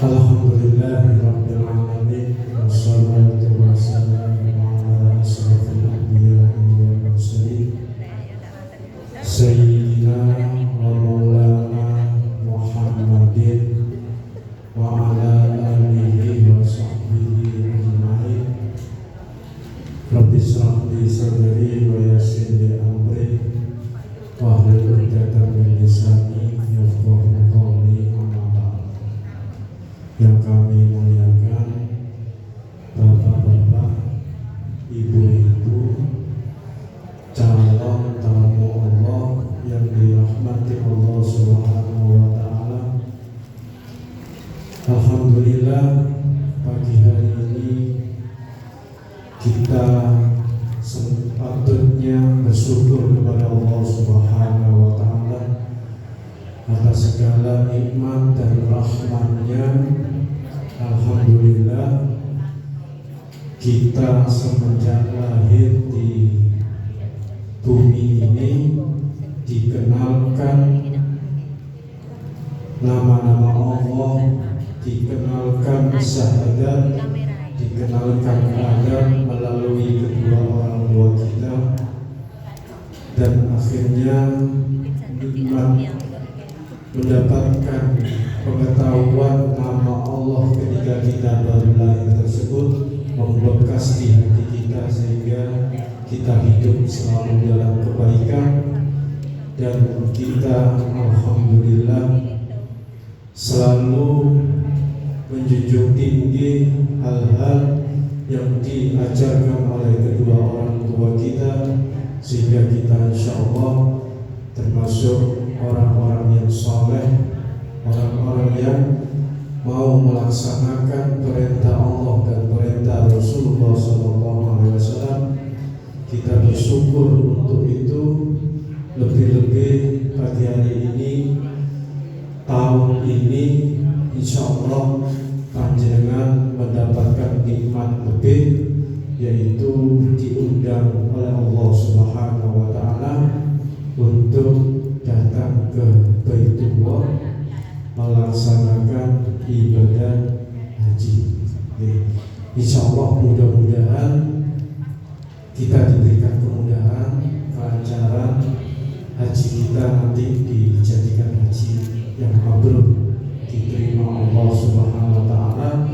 Alhamdulillahirabbil alamin wassalatu wassalamu ala asrofil anbiya'i wal mursalin sayyidina wa maulana Muhammadin wa ala alihi wa sahbihi ajma'in. Rabbi shrah li sadri wa yassir li amri wahlul 'uqdatam min lisani yafqahu qawli. Yang kami muliakan bapak-bapak, ibu-ibu, calon tamu Allah yang dirahmati Allah Subhanahu wa ta'ala. Alhamdulillah, pagi hari ini kita sepatutnya bersyukur kepada Allah Subhanahu wa ta'ala atas segala nikmat dan rahmat-Nya. Alhamdulillah, kita semenjak lahir di bumi ini dikenalkan nama-nama Allah, dikenalkan syahadat, dikenalkan Adam melalui kedua orang tua kita, dan akhirnya nikmat mendapatkan pengetahuan nama Allah ketika kita baru lahir tersebut membekas di hati kita sehingga kita hidup selalu dalam kebaikan, dan kita alhamdulillah selalu menjunjung tinggi hal-hal yang diajarkan oleh kedua orang tua kita sehingga kita insya Allah termasuk orang-orang yang soleh, orang-orang yang mau melaksanakan perintah Allah dan perintah Rasulullah SAW. Kita bersyukur untuk itu. Lebih-lebih pagi hari ini, tahun ini, insya Allah panjenengan mendapatkan nikmat lebih, yaitu diundang oleh Allah Subhanahu wa ta'ala untuk datang ke Baitullah melaksanakan ibadah haji. Insya Allah mudah-mudahan kita diberikan kemudahan, kelancaran haji kita nanti dijadikan haji yang mabrur, diterima Allah Subhanahu wa ta'ala.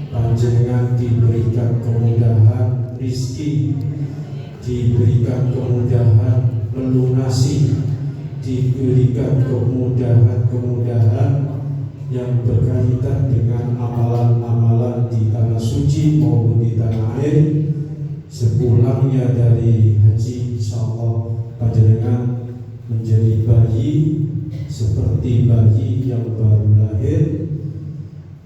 Panjenengan diberikan kemudahan rizki, diberikan kemudahan melunasi, diberikan kemudahan-kemudahan yang berkaitan dengan amalan-amalan di tanah suci maupun di tanah air. Sepulangnya dari haji, insyaallah panjenengan menjadi bayi seperti bayi yang baru lahir,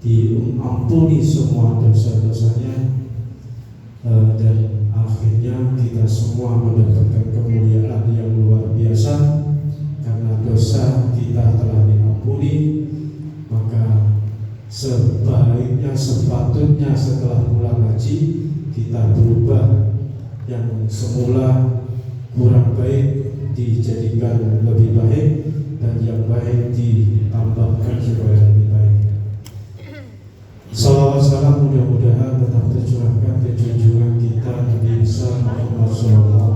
diampuni semua dosa-dosanya, dan akhirnya kita semua mendapatkan kemuliaan yang luar biasa. Karena dosa kita telah diampuni, maka sebaiknya, sepatutnya setelah pulang haji kita berubah, yang semula kurang baik dijadikan lebih baik, dan yang baik ditambahkan supaya lebih baik. Salawat salam mudah-mudahan tetap tercurahkan ke junjungan kita Nabi besar Muhammad SAW.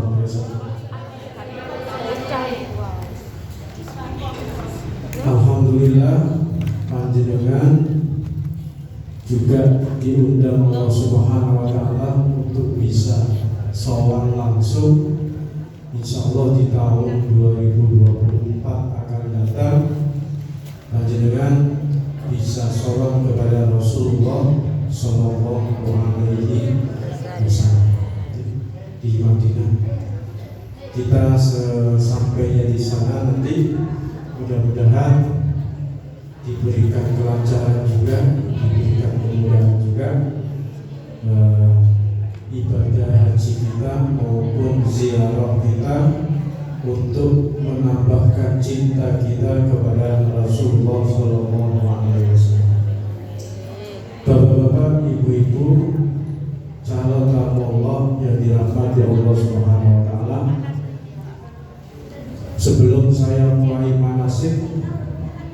Alhamdulillah, panjenengan juga diundang Allah Subhanahu wa ta'ala untuk bisa sowan langsung. Insya Allah di tahun 2024 akan datang, panjenengan bisa sowan kepada Rasulullah Sallallahu Alaihi Wasallam di Madinah. Kita sesampainya di sana nanti mudah-mudahan diberikan kelancaran juga, diberikan kemudahan juga ibadah haji kita maupun ziarah kita untuk menambahkan cinta kita kepada Rasulullah SAW. Bapak-bapak, ibu-ibu, calon tamu Allah yang dirahmati Allah Subhanahu wa ta'ala, sebelum saya mulai manasik,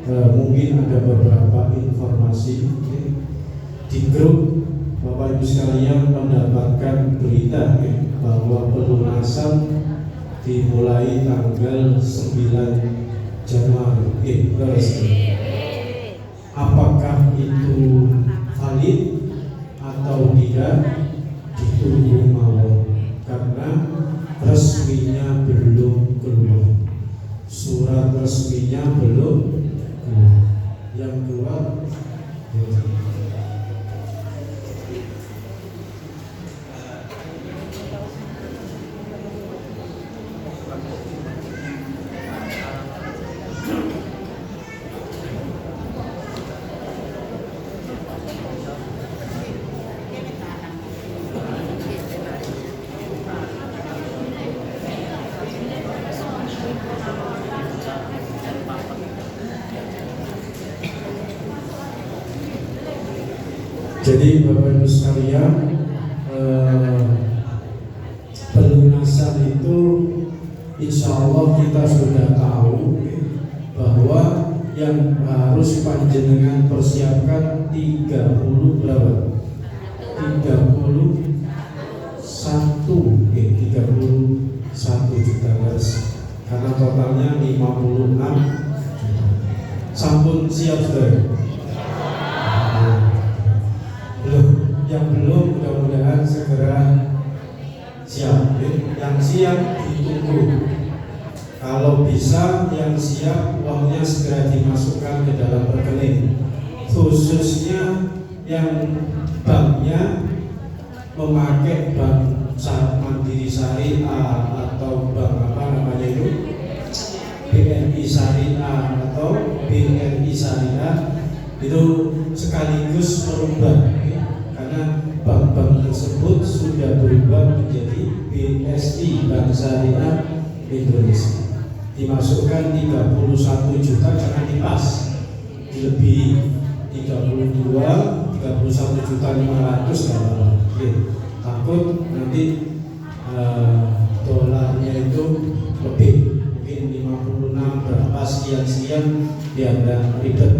mungkin ada beberapa informasi di grup Bapak Ibu sekalian mendapatkan berita bahwa pelunasan dimulai tanggal 9 Januari. Apakah itu valid atau tidak ditunggu mawon, karena resminya belum keluar, surat resminya belum keluar. Yang keluar jadi Bapak Ibu sekalian, pelunasan itu insya Allah kita sudah tahu bahwa yang harus panjenengan persiapkan 30 berapa? 31 juta guys, karena totalnya 56 juta. Sampun siap sudah? Yang belum mudah-mudahan segera siap. Yang siap ditunggu. Kalau bisa yang siap uangnya segera dimasukkan ke dalam rekening. Khususnya yang banknya memakai bank Mandiri Syariah atau bank apa namanya itu, BNI Syariah atau BNI Syariah, itu sekaligus merubah, karena bank-bank tersebut sudah berubah menjadi BSI, Bank Syariah Indonesia. Dimasukkan 31 juta, jangan dipas, lebih 31 juta 500 kalau takut nanti dolarnya itu lebih, mungkin 56 berapa sekian biar tidak ribet,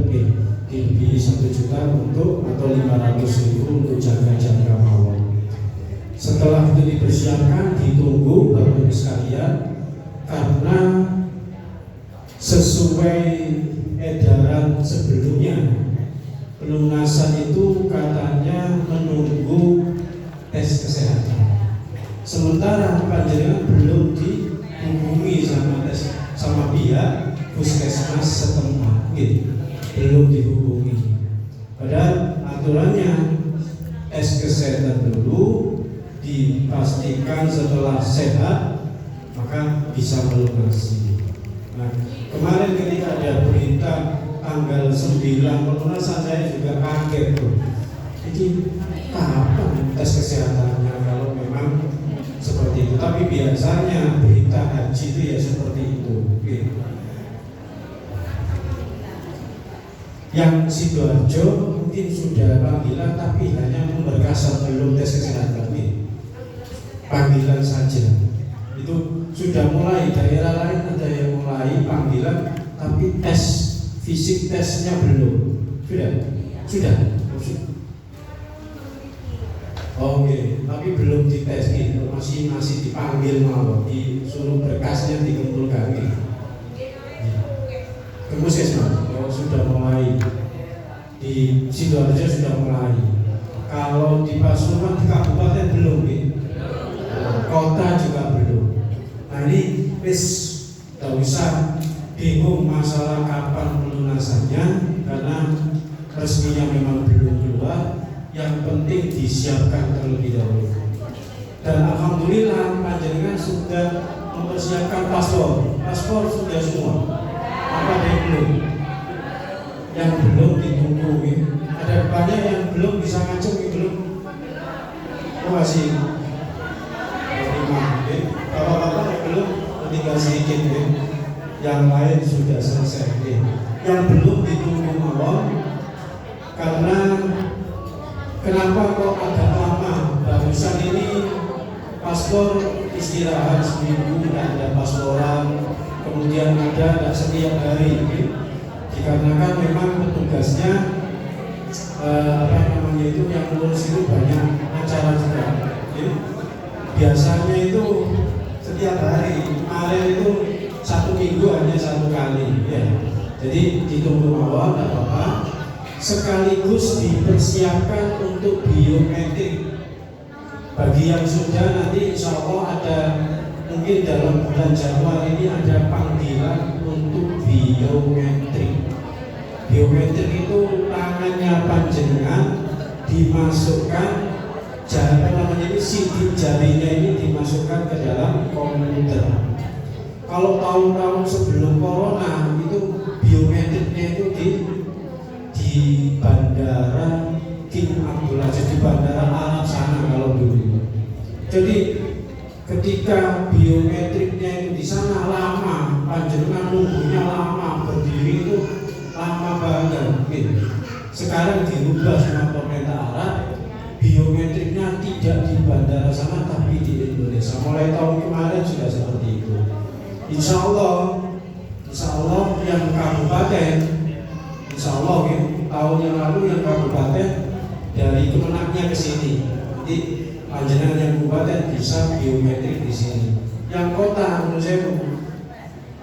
lebih 1 juta untuk atau 500.000 untuk jaga-jaga mawon. Setelah itu dipersiapkan, ditunggu Bapak Ibu sekalian, karena sesuai edaran sebelumnya pelunasan itu katanya menunggu tes kesehatan. Sementara panjenengan belum dihubungi sama pihak puskesmas setempat, belum dihubungi. Padahal aturannya tes kesehatan dulu, dipastikan setelah sehat maka bisa melunasi. Nah, kemarin ketika ada berita tanggal 9 pelunasan, saya juga kaget tuh. Ini kapan tes kesehatannya kalau memang seperti itu? Tapi biasanya berita haji itu ya seperti itu. Yang Sidoarjo mungkin sudah panggilan, tapi hanya pemberkasan, belum tes kesehatan. Panggilan saja. Itu sudah mulai, daerah lain ada yang mulai panggilan, tapi tes fisik tesnya belum. Sudah. Oke, tapi belum dites, masih dipanggil mau, disuruh berkasnya dikumpulkan. Ke puskesmas sudah mulai, di Sidoarjo sudah mulai. Kalau di Pasuruan, di kabupaten belum, kota juga belum. Nah ini tidak usah bingung masalah kapan pelunasannya, karena resminya memang belum keluar. Yang penting disiapkan terlebih dahulu. Dan alhamdulillah panjenengan sudah mempersiapkan paspor sudah semua. Apa ada yang belum? Yang belum ditunggu, ada banyak yang belum bisa ngacung, belum. Masih. Bapak-bapak yang belum tinggal sedikit, yang lain sudah selesai. Yang belum ditunggu mawon, karena kenapa kok agak lama? Barusan ini paspor istirahat seminggu, tidak ada pasporan, kemudian ada setiap hari dikarenakan memang petugasnya yang ngurus itu banyak acara juga. Biasanya itu setiap hari, kemarin itu 1 minggu hanya 1 kali ya. Jadi ditunggu awal tidak apa-apa, sekaligus dipersiapkan untuk biometrik. Bagi yang sudah, nanti insya Allah ada, mungkin dalam bulan Januari ini ada panggilan untuk biometrik. Biometrik itu tangannya panjenengan dimasukkan, sidik jarinya ini dimasukkan ke dalam komputer. Kalau tahun-tahun sebelum corona itu biometriknya itu di bandara King Abdul Aziz, di bandara Arab sana kalau dulu. Jadi ketika biometriknya itu di sana lama, panjenengan nunggunya lama, berdiri itu lama banget. Sekarang dirubah sama pemerintah Arab, biometriknya tidak di bandara sana tapi di Indonesia. Mulai tahun kemarin sudah seperti itu. Insya Allah yang kabupaten, insya Allah ya, tahun yang lalu yang kabupaten dari Kemenangnya ke sini. Nanti panjenengan yang kabupaten bisa biometrik di sini. Yang kota menurut saya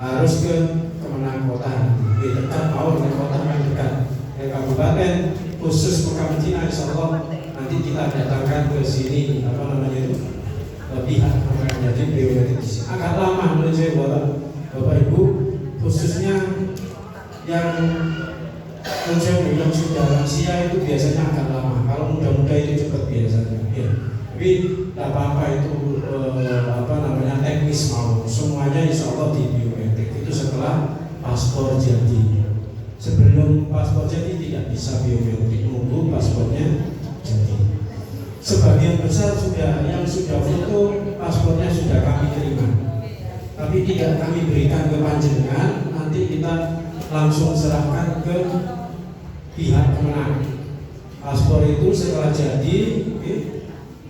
harus ke Kemenang kota, di dekat mau dengan kota yang dekat. Yang kabupaten khusus Mekah Madinah, insya Allah nanti kita datangkan ke sini pihak yang jadi biometrik di sini. Agak lama menurut saya Bapak Ibu, khususnya yang sudah lansia itu biasanya agak lama. Kalau muda-muda itu cepat biasanya. Ya. Tapi tidak apa-apa itu teknis mau. Semuanya insya Allah di biometrik itu setelah paspor jadi. Sebelum paspor jadi tidak bisa biometrik, nunggu paspornya jadi. Sebagian besar yang sudah foto paspornya sudah kami terima, tapi tidak kami berikan ke panjenengan. Nanti kita langsung serahkan ke pihak Kemenang. Paspor itu setelah jadi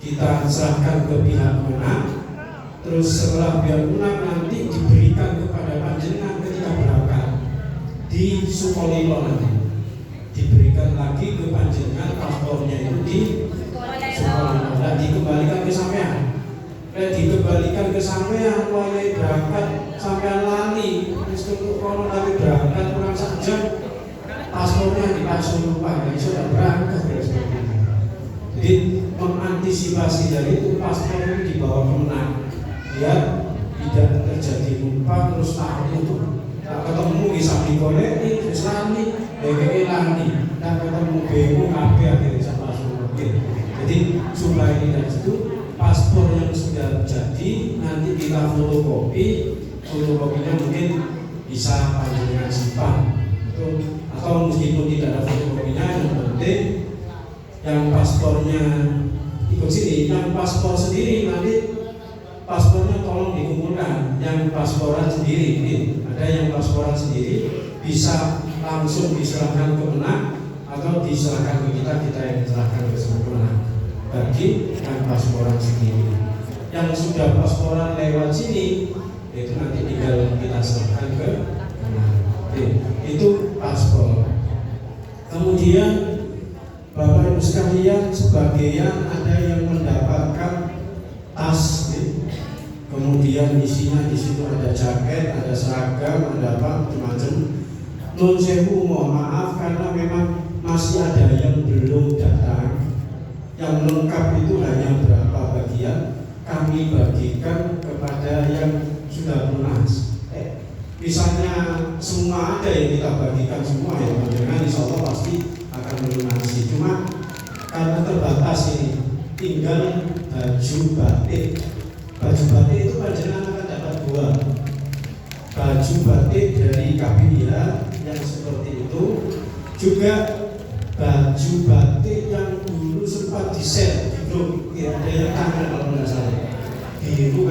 kita serahkan ke pihak Kemenang. Terus setelah pihak Kemenang nanti diberikan kepada panjenengan ketika berangkat di Sukolilo, nanti diberikan lagi ke panjenengan paspornya itu di Sukolilo, dan dikembalikan ke sampean. Dikembalikan ke sampean, mulai berangkat sampean lali, untuk kono lagi berangkat kurang sejam, paspornya dipasung lupa, jadi sudah berangkat ya seperti itu. Jadi mengantisipasi dari itu paspor itu dibawa Kemenang, biar tidak terjadi lupa terus lari itu. Tak ketemu bisa dikoleki, terus lari, lagi, tak ketemu BU kabeh akhirnya sama langsung. Jadi supaya tidak itu, paspor yang sudah jadi nanti kita fotokopinya mungkin bisa panjenengan simpan atau meskipun tidak ada fotokopinya, yang penting yang paspornya ikut sini, yang paspor sendiri nanti paspornya tolong dikumpulkan, yang pasporan sendiri ada yang pasporan sendiri bisa langsung diserahkan ke Kemenang atau diserahkan ke kita yang diserahkan ke Kemenang. Bagi yang pasporan sendiri, yang sudah pasporan lewat sini itu nanti tinggal kita serahkan ke Kemenang. Itu paspor. Kemudian Bapak Ibu sekalian, sebagian ada yang mendapatkan tas, kemudian isinya di situ ada jaket, ada seragam, ada apa macam-macam. Nun sewu, mohon maaf karena memang masih ada yang belum datang. Yang lengkap itu hanya berapa bagian, kami bagikan kepada yang sudah lunas. Misalnya semua ada yang kita bagikan semua ya, dengan insya Allah pasti akan melunasi. Cuma karena terbatas ini, tinggal baju batik. Baju batik itu panjenengan akan dapat 2. Baju batik dari KPIA yang seperti itu, juga baju batik yang dulu sempat di-set di grup, ada yang kangen kalau nggak salah, biru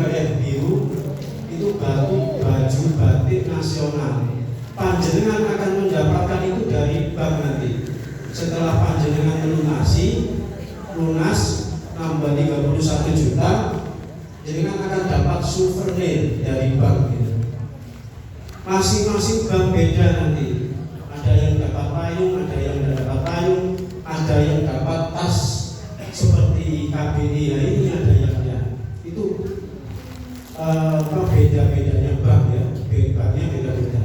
itu baju batik nasional. Panjenengan akan mendapatkan itu dari bank nanti. Setelah panjenengan lunas nambah 31 juta, jenengan akan dapat souvenir dari bank itu. Masing-masing bank beda nanti. Ada payung, ada yang tidak dapat payung, ada yang dapat tas seperti KBI ini, ada yang ya. Itu beda-bedanya bank ya, banknya beda-beda.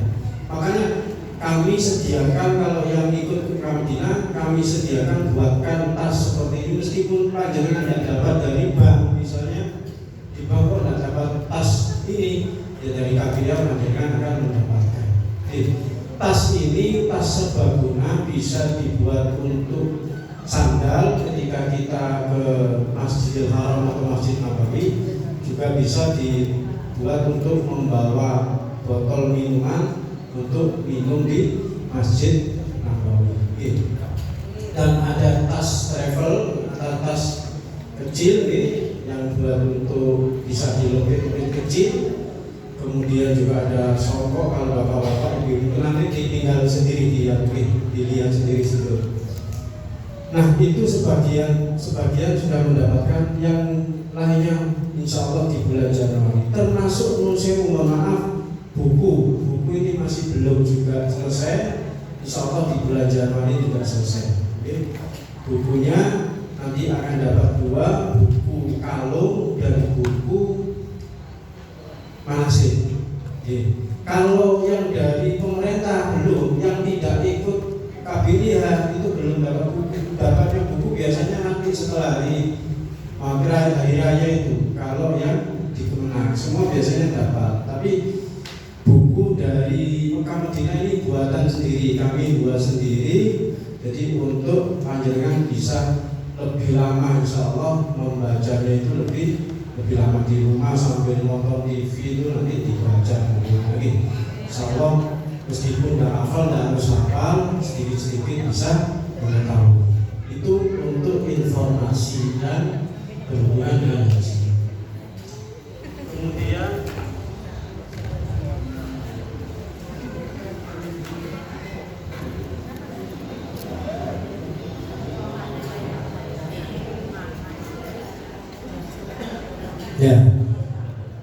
Makanya kami sediakan, kalau yang ikut ke Madinah, kami sediakan buatkan tas seperti ini, meskipun panjenengan tidak dapat dari bank, misalnya di bank kok tidak dapat tas ini, ya dari KBI panjenengan akan mendapatkan. Tas ini, tas serbaguna, bisa dibuat untuk sandal ketika kita ke Masjidil Haram atau Masjid Nabawi, juga bisa dibuat untuk membawa botol minuman untuk minum di Masjid Nabawi. Dan ada tas travel atau tas kecil nih, yang buat untuk bisa dilepit-lepit kecil. Kemudian juga ada songkok, kalau bapak-bapak ibu nanti tinggal sendiri dilihat sendiri situ. Nah itu sebagian sudah mendapatkan, yang lainnya insya Allah di bulan Januari. Termasuk saya mohon maaf, buku ini masih belum juga selesai. Insya Allah di bulan Januari juga selesai. Bukunya nanti akan dapat 2 buku kalung dan buku manasik. Kalau yang dari pemerintah belum, yang tidak ikut KBIH itu belum dapat buku. Dapatnya buku biasanya nanti setelah hari raya itu. Kalau yang di Kemenang semua biasanya dapat. Tapi buku dari Mekah Madinah ini buatan sendiri, kami buat sendiri. Jadi untuk panjenengan bisa lebih lama, insya Allah membacanya itu lebih lama di rumah sambil nonton TV itu nanti dibaca lagi. Insya Allah meskipun tidak hafal, tidak harus hafal, sedikit-sedikit bisa mengetahui. Itu untuk informasi dan berhubungan dengan haji. Kemudian ya,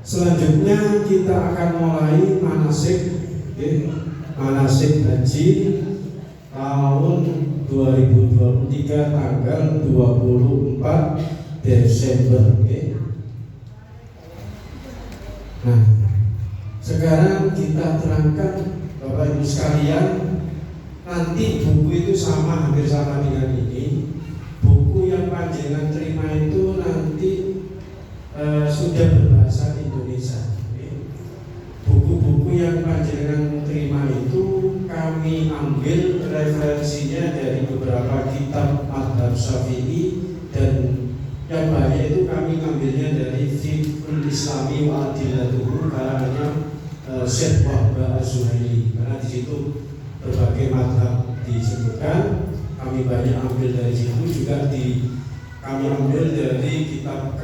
selanjutnya kita akan mulai manasik haji tahun 2023 tanggal 24 Desember. Nah, sekarang kita terangkan Bapak Ibu sekalian, nanti buku itu hampir sama dengan ini. Buku yang panjenengan terima itu nanti sudah berbahasa Indonesia. Buku-buku yang panjenengan terima itu kami ambil referensinya dari beberapa kitab Madhab Syafi'i, dan yang banyak itu kami ngambilnya dari Fiqhul Islami wa Adillatuhu karangannya Syekh Wahbah Az-Zuhaili, karena di situ berbagai madhab disebutkan. Kami banyak ambil dari situ, juga kami ambil dari kitab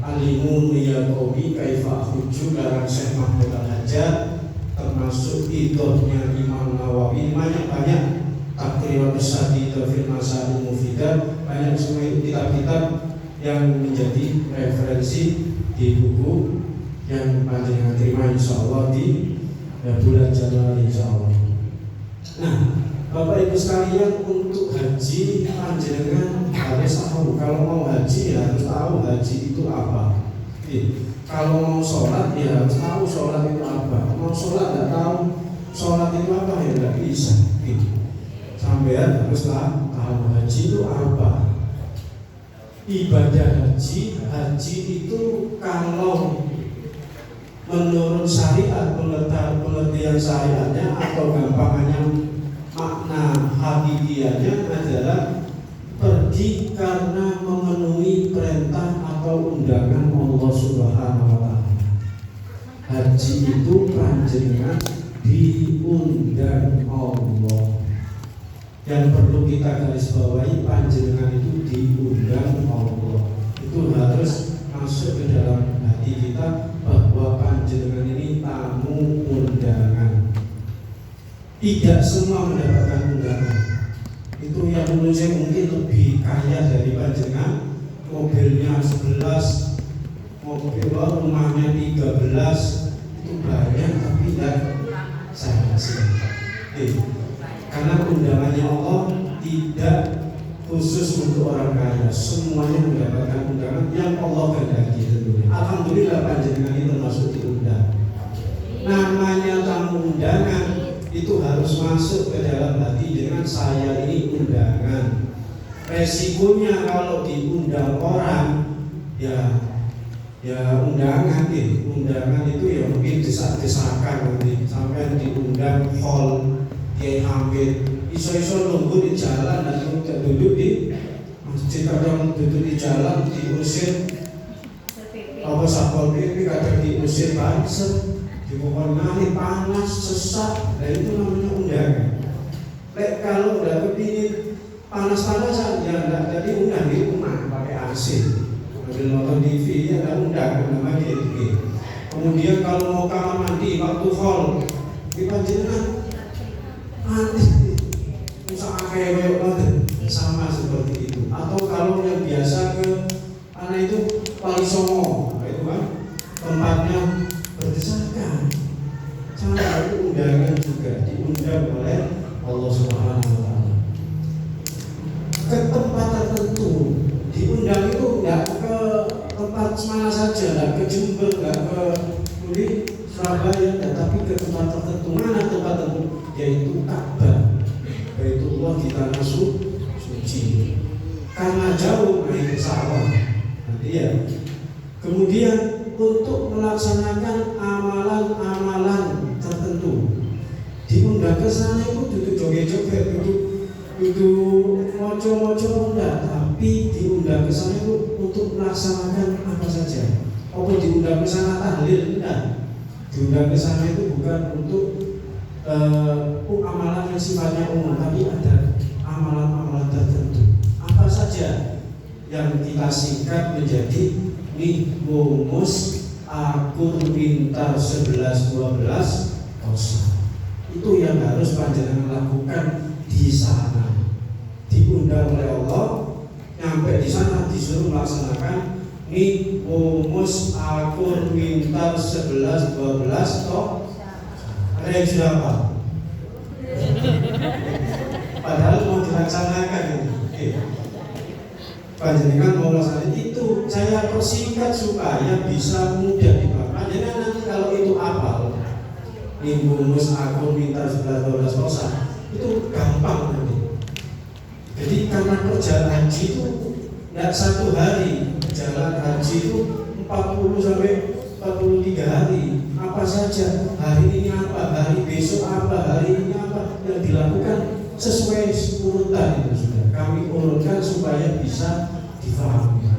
Al-Limun Yakobi Kaifa Huju karang Syekh Mahmud Al-Hajjaj, termasuk idhohnya Imam Nawawi. Banyak Taqrirat As-Sadi Fil Masail Mufidah, banyak semua kitab-kitab yang menjadi referensi di buku yang panjenengan terima insya Allah di bulan Januari insya Allah. Nah, Bapak Ibu sekalian, untuk haji panjenengan harus tahu. Kalau mau haji ya harus tahu haji itu apa. Kalau mau sholat ya harus tahu sholat itu apa. Mau sholat tidak tahu sholat itu apa ya tidak bisa. Sampean harus tahu haji itu apa. Ibadah haji itu kalau menurut syariat, pengertian syariatnya atau gampangannya, makna hakikiannya adalah pergi karena memenuhi perintah atau undangan Allah Subhanahu wa Ta'ala. Haji itu panjenengan diundang Allah. Yang perlu kita garis bawahi, panjenengan itu diundang Allah. Itu harus masuk ke dalam hati kita bahwa panjenengan ini tamu undangan. Tidak semua mendapatkan undangan. Itu yang menurut saya mungkin lebih kaya dari panjenengan. Mobilnya 11, rumahnya 13, itu banyak tapi tidak saya kasih. Karena undangannya Allah tidak khusus untuk orang kaya, semuanya mendapatkan undangan yang Allah kehendaki tentunya. Alhamdulillah panjenengan ini termasuk diundang. Namanya tamu undangan itu harus masuk ke dalam hati dengan saya ini undangan. Resikonya kalau diundang orang, ya undangan itu ya mungkin desak-desakan nanti sampai diundang hall dia hampir iso-iso nunggu di jalan dan duduk di masjid, kadang duduk di jalan diusir apa satpol PP, kadang diusir banser di pohon nari panas sesak, dan itu namanya undangan. Kalau udah kepingin panas-panasan ya enggak jadi undang di rumah pakai AC, sambil nonton TV ya enggak undang namanya gitu. Kemudian kalau mau kamar mandi waktu haul di panjenengan mandi usaha kayak banget sama seperti itu. Atau kalau yang biasa ke mana itu Wali Songo, itu kan tempatnya berdesakan, cara itu undangan juga diundang oleh Allah Subhanahu wa Ta'ala. Ke tempat tertentu diundang itu nggak ke tempat mana saja, nggak ke Jember, nggak ke Surabaya, tapi ke tempat tertentu. Mana tempat tertentu? Yaitu Ka'bah, Baitullah di tanah suci. Karena jauh naik pesawat nanti ya. Kemudian untuk melaksanakan amalan-amalan tertentu diundang ke sana itu duduk joget-joget, duduk moco-moco enggak, tapi diundang ke sana itu untuk melaksanakan apa saja. Apa diundang ke sana tahlil? Enggak. Diundang ke sana itu bukan untuk amalan yang sifatnya umum, tapi ada amalan-amalan tertentu. Apa saja yang kita singkat menjadi Nihumus Akur Pintar 11-12 Kosa. Itu yang harus panjenengan lakukan di sana. Diundang oleh Allah, nyampe di sana disuruh melaksanakan Nihumus Akur Pintar 11-12 Kosa. Ada yang sudah apa? Padahal mau dilaksanakan ini. Panjenengan mau laksanakan itu, saya persingkat supaya bisa mudah dipahami. Jadi nanti kalau itu apal, Nihumus Akur Pintar 11-12 Kosa, itu gampang nanti. Jadi karena perjalanan haji itu tidak satu hari, jalan haji itu 40 sampai 43 hari. Apa saja, hari ini apa, hari besok apa, hari ini apa yang dilakukan sesuai urutan itu sudah kami urutkan supaya bisa difahami.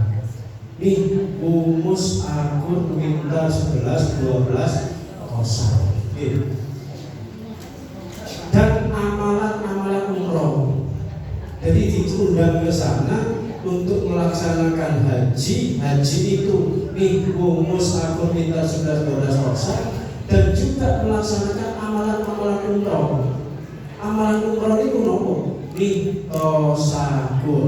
Nihumus Akur Pintar 11-12 Kosa. Dan amalan-amalan umroh. Jadi diundang ke sana untuk melaksanakan haji. Haji itu Nihumus Akur Pintar 11-12 Kosa, dan juga melaksanakan amalan-amalan umroh. Amalan umroh itu nopo? Nitosakur.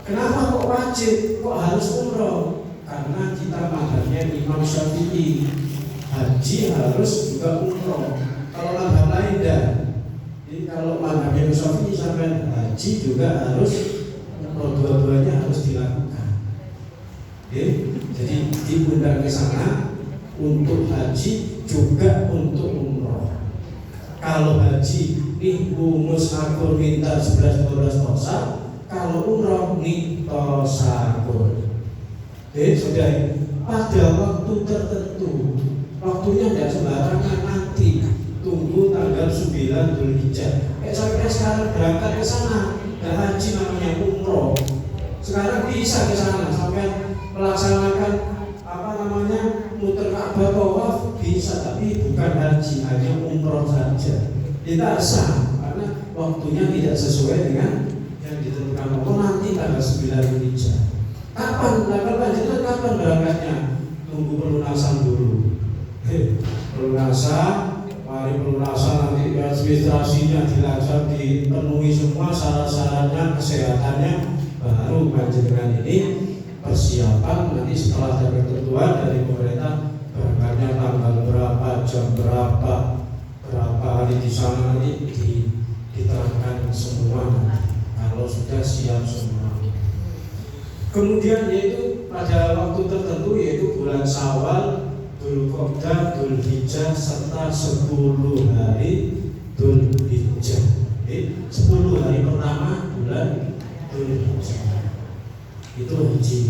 Kenapa kok wajib? Kok harus umroh? Karena kita madhabnya Imam Syafi'i, haji harus juga umroh. Kalau madhab lain dah. Jadi kalau madhabnya Imam Syafi'i sampai haji juga harus umroh, dua-duanya harus dilakukan. Jadi diundang ke sana untuk haji juga untuk umroh. Kalau haji Nihumus Akur Pintar 11-12 Kosa, kalau umroh Nitosakur. Sudah pada waktu tertentu, waktunya tidak sembarangan, nanti tunggu tanggal 9 Dzulhijjah. Sampai sekarang berangkat ke sana, dan haji namanya umroh. Sekarang bisa ke sana sampai melaksanakan muter Ka'bah tawaf bisa, tapi bukan haji, hanya umroh saja. Tidak sah karena waktunya tidak sesuai dengan yang ditentukan Allah. Nanti tanggal 9 Dzulhijjah. Kapan berangkatnya? Tunggu pelunasan dulu. Pelunasan, mari pelunasan nanti administrasinya dilaksanakan, dipenuhi semua syarat-syaratnya, kesehatannya, baru panjenengan ini persiapan nanti setelah ada ketentuan dari pemerintah berangkatnya tanggal berapa, jam berapa hari di sana nanti semua kalau sudah siap semua. Kemudian yaitu pada waktu tertentu yaitu bulan Syawal, Dzulqa'dah, Dzulhijjah serta 10 hari Dzulhijjah. 10 hari pertama bulan Dzulhijjah itu haji.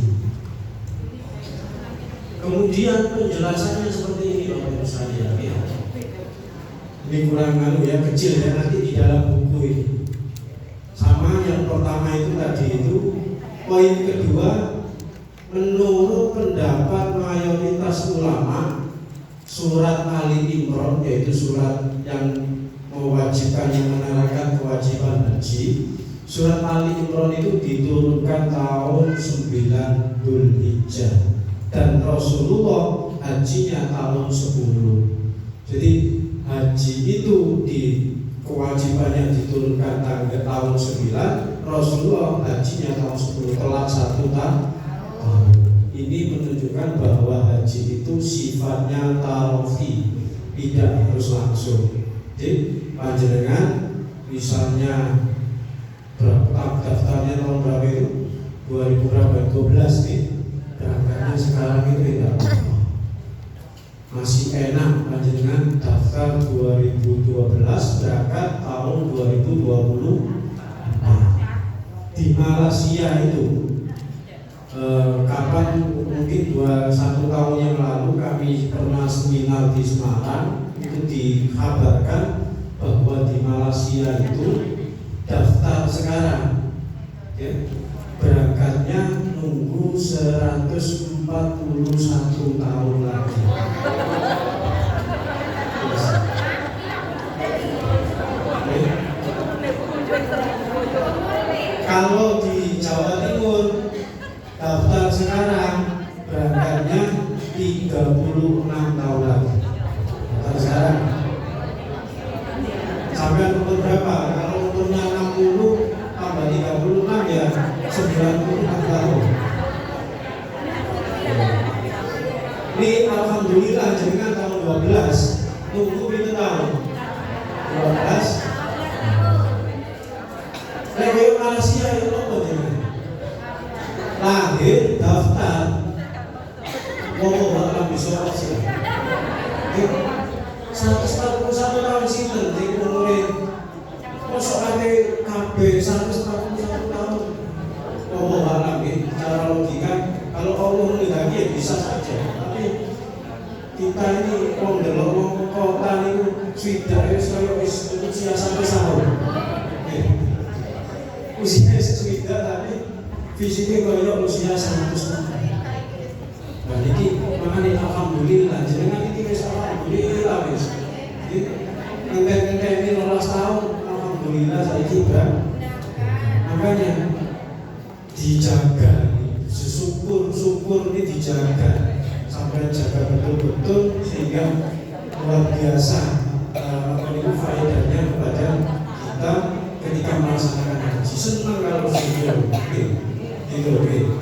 Kemudian penjelasannya seperti ini Bapak Ibu sekalian ya. Ini kurang ya, kecil ya, nanti di dalam buku ini. Sama yang pertama itu tadi itu. Poin kedua, menurut pendapat mayoritas ulama, surat Ali Imran yaitu surat yang mewajibkan yang menerangkan kewajiban haji. Surat Ali Imran itu diturunkan tahun 9 Dzulhijjah dan Rasulullah hajinya tahun 10. Jadi haji itu di kewajibannya diturunkan tahun 9, Rasulullah hajinya tahun 10, telat 1 tahun. Ini menunjukkan bahwa haji itu sifatnya tarofi, tidak harus langsung. Jadi panjenengan misalnya daftarnya tahun berapa itu? 2012 nih, berangkatnya sekarang itu tidak apa-apa. Masih enak panjenengan daftar 2012 berangkat tahun 2020. Di Malaysia itu kapan mungkin 1 tahun yang lalu kami pernah seminar di Semarang, itu dikabarkan bahwa di Malaysia itu daftar sekarang ya, berangkatnya nunggu 141 tahun lagi. Kalau di Jawa Timur daftar sekarang berangkatnya 36 tahun lagi. Daftar sekarang. Sampai umur berapa? Kalau umurnya 60 tambah 36 ya 94 tahun. Ini alhamdulillah jenengan tahun 12 tunggu itu tahun 12. Lewat Malaysia itu apa jenengan? Lahir daftar. Ngomong bakal bisa sih. 141 tahun sinten di umure. Mosok ate kabeh 141 tahun. Ngomong bakal secara logika kalau Allah menghendaki ya bisa saja. Tapi kita ini wong delok wong kota niku swidak wis koyo wis usia sampai sahur. Usia swidak tapi fisiknya koyo usia 100 tahun. Nah ini makanya alhamdulillah jenengan iki wis alhamdulillah wis. Ngenten-ngenten 12 tahun alhamdulillah saiki bang. Makanya dijaga, syukur ini dijaga sampai jaga betul-betul sehingga luar biasa itu faedahnya kepada kita ketika melaksanakan haji. Senang kalau syukur gitu. 2012.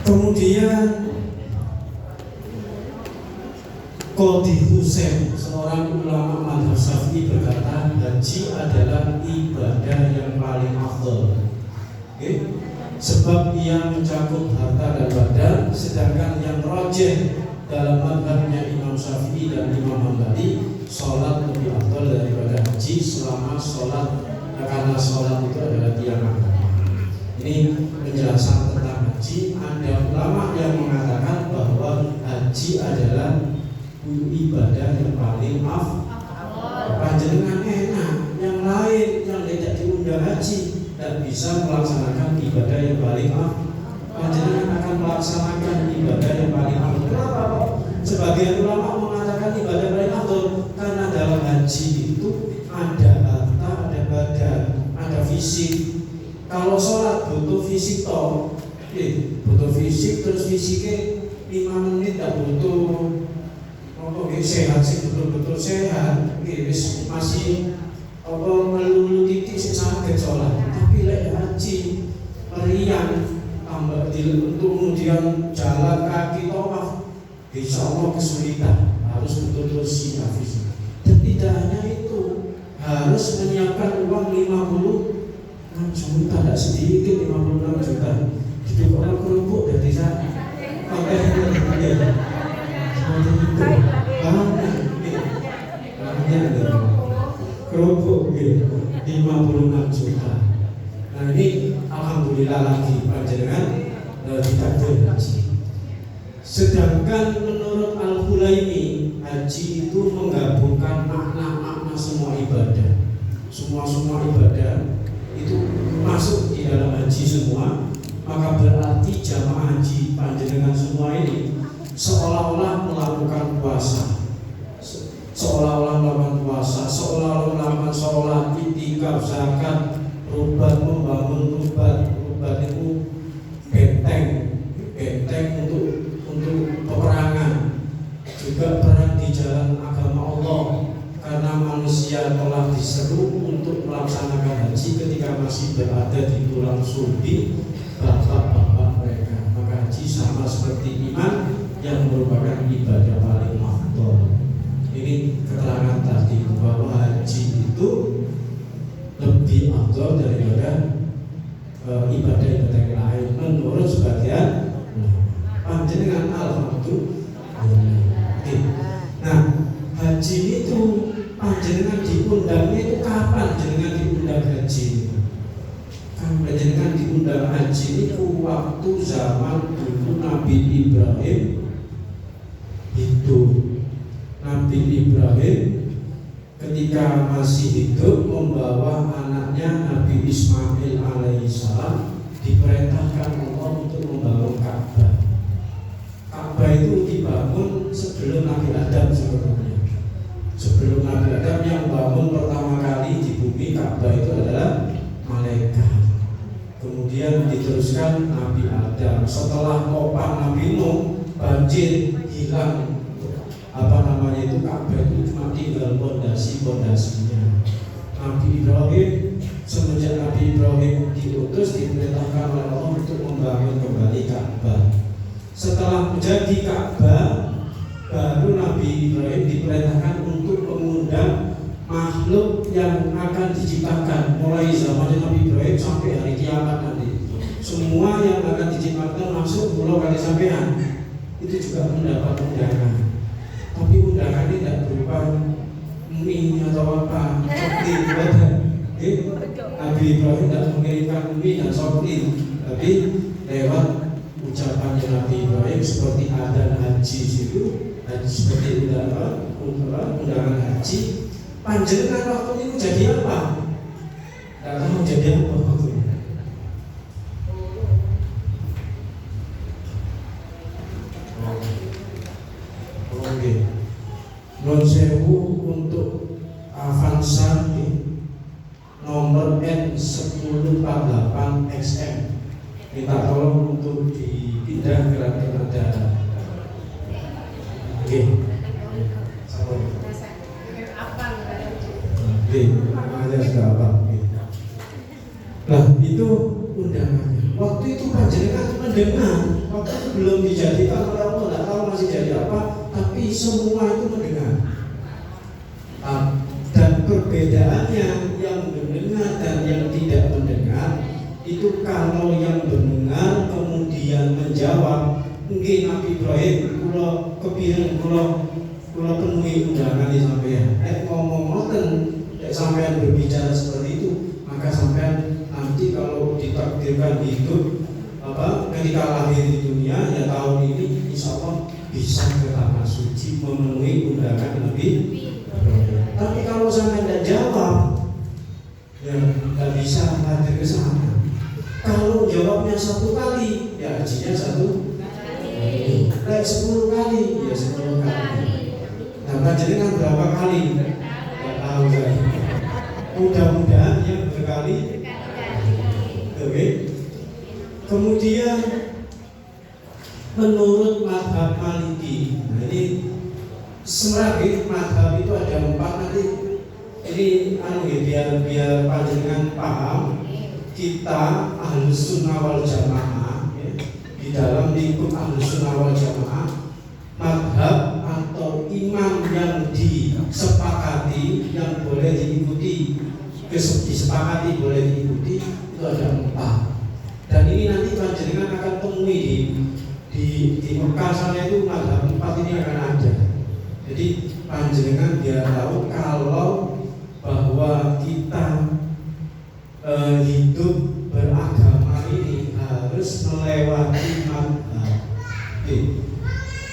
Kemudian Qadhi Husain, seorang ulama mazhab Syafi'i berkata, haji adalah ibadah yang paling afdal. Sebab ia mencakup harta dan badan, sedangkan yang rajih dalam mazhabnya Imam Syafi'i dan Imam Hambali, sholat lebih afdal daripada haji selama sholat, karena sholat itu adalah tiang agama. Ini penjelasan tentang haji. Ada ulama yang mengatakan bahwa haji adalah ibadah yang paling panjenengan enak, yang lain yang tidak diundang haji dan bisa melaksanakan ibadah yang paling panjenengan akan melaksanakan ibadah yang paling kenapa kok? Sebagian ulama mengatakan ibadah paling afdal karena dalam haji itu ada harta, ada badan, ada fisik. Kalau sholat butuh fisik toh, butuh fisik, terus fisiknya 5 menit tak butuh. Sehat sih, betul-betul sehat, masih melulu titik sih sangat sholat. Tapi lek haji meriang tambah untuk kemudian jalan kaki tawaf, insya Allah kesulitan, harus harus menyiapkan uang 56 juta, tidak sedikit 56 juta. Jadi orang kerupuk dari sana pakai kerupuk 56 juta. Nah ini alhamdulillah lagi panjenengan ditakdir haji. Sedangkan menurut Al-Hulaimi, haji itu menggabungkan makna-makna semua ibadah. Semua ibadah itu masuk di dalam haji semua. Maka berarti jamaah haji panjenengan semua ini seolah-olah melakukan puasa, seolah-olah melakukan puasa, seolah-olah melakukan sholat, itikaf, zakat, rubat, membangun rubat itu benteng untuk peperangan, juga perang di jalan agama Allah. Karena manusia telah diseru untuk melaksanakan haji ketika masih berada di tulang sulbi bapak-bapak mereka. Maka haji sama seperti iman yang merupakan ibadah paling afdal. Ini keterangan tadi bahwa haji itu lebih afdal daripada ibadah-ibadah yang lain menurut sebagian panjenengan alhamdulillah. Nah, haji itu panjenengan diundangnya itu kapan jenengan diundang haji? Kan panjenengan diundang haji itu waktu zaman dulu Nabi Ibrahim hidup. Nabi Ibrahim ketika masih hidup membawa anaknya Nabi Ismail alaihissalam diperintahkan Allah untuk membangun Ka'bah. Ka'bah itu dibangun sebelum Nabi Adam sebetulnya. Sebelum Nabi Adam yang bangun pertama kali di bumi Ka'bah itu adalah malaikat. Kemudian diteruskan Nabi Adam. Setelah topan Nabi Nuh, banjir, hilang itu Ka'bah itu cuma tinggal pondasinya. Nabi Ibrahim, semenjak Nabi Ibrahim diutus, diperintahkan oleh Allah untuk membangun kembali Ka'bah. Setelah menjadi Ka'bah, baru Nabi Ibrahim diperintahkan untuk mengundang makhluk yang akan diciptakan mulai zaman Nabi Ibrahim sampai hari kiamat nanti. Semua yang akan diciptakan masuk pulau kali sampean itu juga mendapat undangan. Tapi undangan ini tidak berupa mie atau apa, seperti Nabi Ibrahim tidak mengirimkan mie dan sopir, tapi lewat ucapan Nabi Ibrahim seperti adzan haji itu, seperti undangan haji. Panjenengan waktu itu jadi apa? Tidak tahu jadi apa waktu itu. Oke. Non sewu untuk Avanza nomor N1048 XM. Minta tolong untuk dipindah ke lantai ada. Oke. Ada sudah apa? Nah itu undangannya. Waktu itu panjenengan mendengar. Waktu itu belum dijadikan oleh Allah, tidak tahu masih jadi apa. Tapi semua itu mendengar. Dan perbedaannya yang mendengar dan yang tidak mendengar itu kalau yang mendengar kemudian menjawab, mungkin Nabi Ibrahim kula kepiring kula penuhi undangan di sampean. Ngomong-ngomong sampean berbicara seperti itu, maka sampean nanti kalau ditakdirkan hidup ketika lahir di dunia ya tahun ini insya Allah bisa ke tanah suci memenuhi undangan Nabi. Tapi kalau sampean tidak jawab, ya tidak bisa hadir ke sana. Kalau jawabnya satu kali, ya hajinya satu kali. 10 kali, ya 10 kali. Nah, panjenengan berapa kali? Tidak tahu saya. Mudah-mudahan yang berkali. Oke. Kemudian menurut mazhab Maliki, nah ini sebenarnya mazhab itu ada 4 nanti. Ini biar panjenengan paham. Kita Ahlus Sunnah wal Jamaah ya, di dalam lingkup Ahlus Sunnah wal Jamaah, mazhab atau imam yang disepakati yang boleh diikuti disepakati boleh diikuti itu ada 4. Dan ini nanti panjenengan akan temui di Mekah sana itu mazhab 4 ini akan ada. Jadi panjenengan biar tahu kalau bahwa kita hidup beragama ini harus melewati mazhab.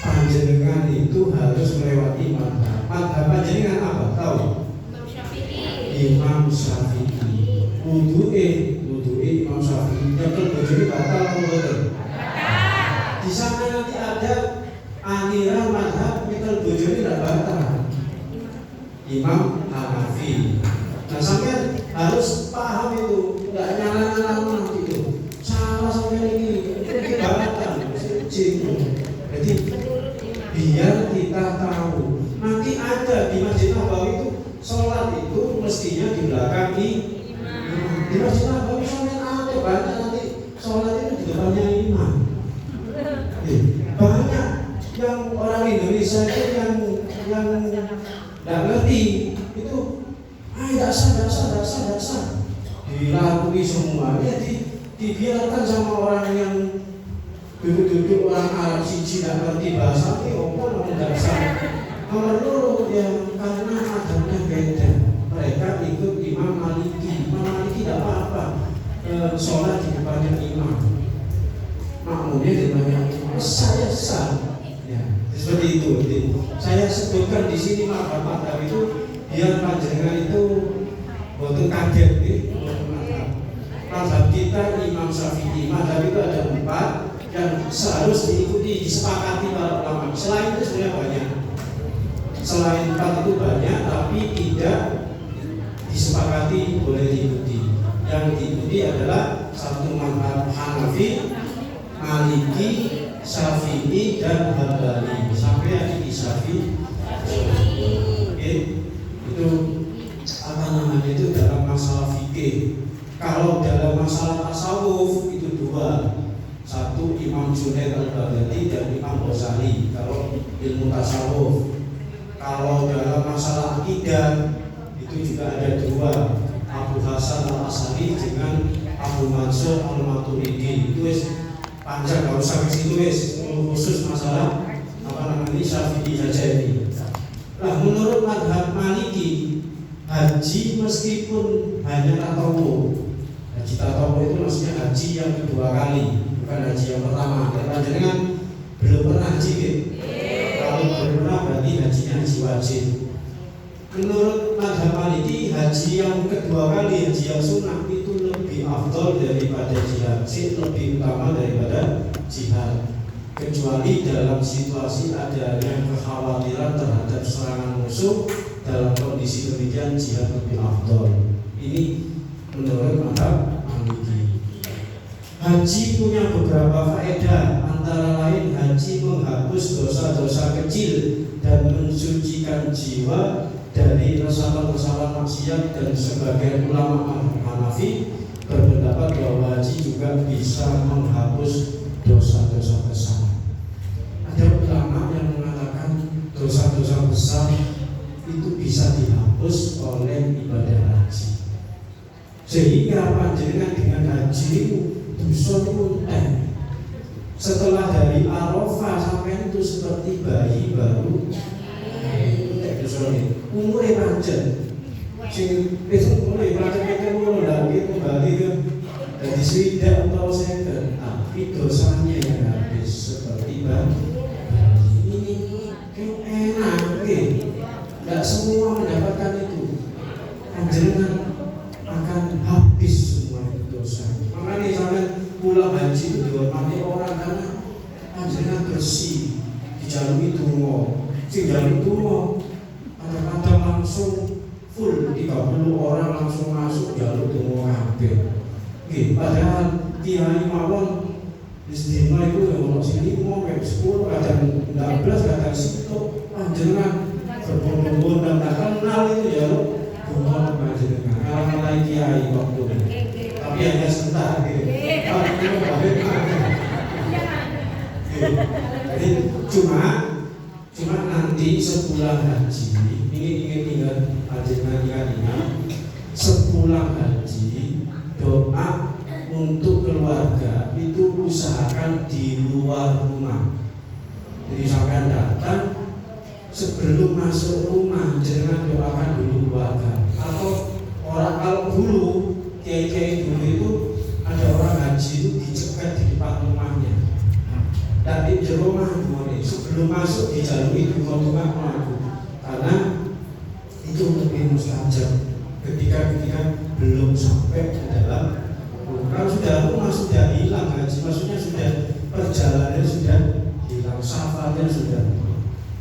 Panjenengan itu harus melewati mazhab. Mazhab panjenengan apa? Tahu? Imam Syafi'i. Wudu'e Imam Syafi'i. Yang bojone batal atau betul? Di sana nanti ada aliran mazhab yang bojone tidak batal. Imam Hanafi. Nah, sampai harus paham itu, nggak nyala-nyala itu. Salah sampai ini batal. Jadi biar kita tahu. Nanti ada di Masjid Nabawi itu sholat itu mestinya di belakang di Masjid Nabawi sampai ada banyak nanti sholat itu di depannya imam. Banyak yang orang Indonesia itu yang nggak ngerti itu, tidak sah dilakui semua. Jadi dibiarkan sama orang yang duduk-duduk orang Arab siji tidak ngerti bahasa Tiongkok tidak sah. Nomor 2 yang karena agamanya beda, mereka ikut Imam Maliki. Imam Maliki tidak apa-apa sholat di depannya imam, makmumnya di depannya imam. Saya sah, ya, seperti itu. Saya sebutkan di sini mazhab itu biar panjenengan itu boten kaget, mazhab kita Imam Syafi'i. Mazhab itu ada 4 yang seharus diikuti, disepakati para ulama. Selain itu sebenarnya banyak. Selain 4 itu banyak, tapi tidak disepakati boleh diikuti. Yang diikuti adalah satu mazhab Hanafi, Maliki, Syafi'i, dan Hambali. Sampai ada di Syafi'i. Itu apa namanya itu dalam masalah fikih. Kalau dalam masalah tasawuf itu 2. Satu Imam Junaid al-Baghdadi dan Imam Ghazali. Kalau ilmu tasawuf. Kalau dalam masalah akidah itu juga ada 2, Abu Hasan al-Asari dengan Abu Mansur al-Maturidi. Itu panjang, kalau sampai situ khusus masalah apa namanya Syafi'i saja ini. Nah, menurut mazhab Maliki, haji meskipun hanya tatawu, haji tatawu itu maksudnya haji yang kedua kali, bukan haji yang pertama. Panjenengan belum pernah haji gitu. Kalau belum pernah berarti hajinya haji wajib. Menurut mazhab Maliki, haji yang kedua kali, haji yang sunnah itu lebih afdol daripada jihad, lebih utama daripada jihad. Kecuali dalam situasi adanya kekhawatiran terhadap serangan musuh, dalam kondisi demikian jihad lebih afdol. Ini menurut mazhab Maliki. Haji punya beberapa faedah, antara lain haji menghapus dosa-dosa kecil dan mensucikan jiwa dari kesalahan-kesalahan maksiat, dan sebagian ulama Hanafi berpendapat bahwa haji juga bisa menghapus dosa-dosa besar. Ada ulama yang mengatakan dosa-dosa besar itu bisa dihapus oleh ibadah haji. Sehingga panjenengan dengan haji itu dosa itu setelah dari Arafah sampai itu seperti bayi baru umurnya panjang. Itu umurnya panjang lagi kembali ke dari swidak atau sender, tapi dosanya yang habis seperti bayi. Ini enak, tidak semua mendapatkan itu. Panjenengan akan habis semua itu dosa. Makanya sampai pulang haji itu dihormati orang karena panjenengan bersih, dijalui donga, dijalui donga, kadang-kadang langsung full 30 orang langsung masuk jalur donga kabeh. Padahal kiai mawon istimewa itu yang ono sini mau 10, kadang 16, kadang 10 panjenengan berbondong-bondong dan tak kenal itu ya lo donga panjenengan. Kalau kiai waktu ini, tapi hanya sebentar gitu. Jadi cuma nanti sepulang haji ini ingat panjenengan ingat sepulang haji doa untuk keluarga itu usahakan di luar rumah. Jadi sampai datang sebelum masuk rumah jangan doakan dulu keluarga. Atau orang kalau dulu kiai-kiai dulu itu ada orang haji itu dicegat di depan rumahnya. Dan di rumah sebelum masuk dijalui rumah aku karena itu lebih mustajab ketika belum sampai ke dalam kalau sudah rumah sudah hilang haji maksudnya sudah perjalanannya sudah hilang safarnya sudah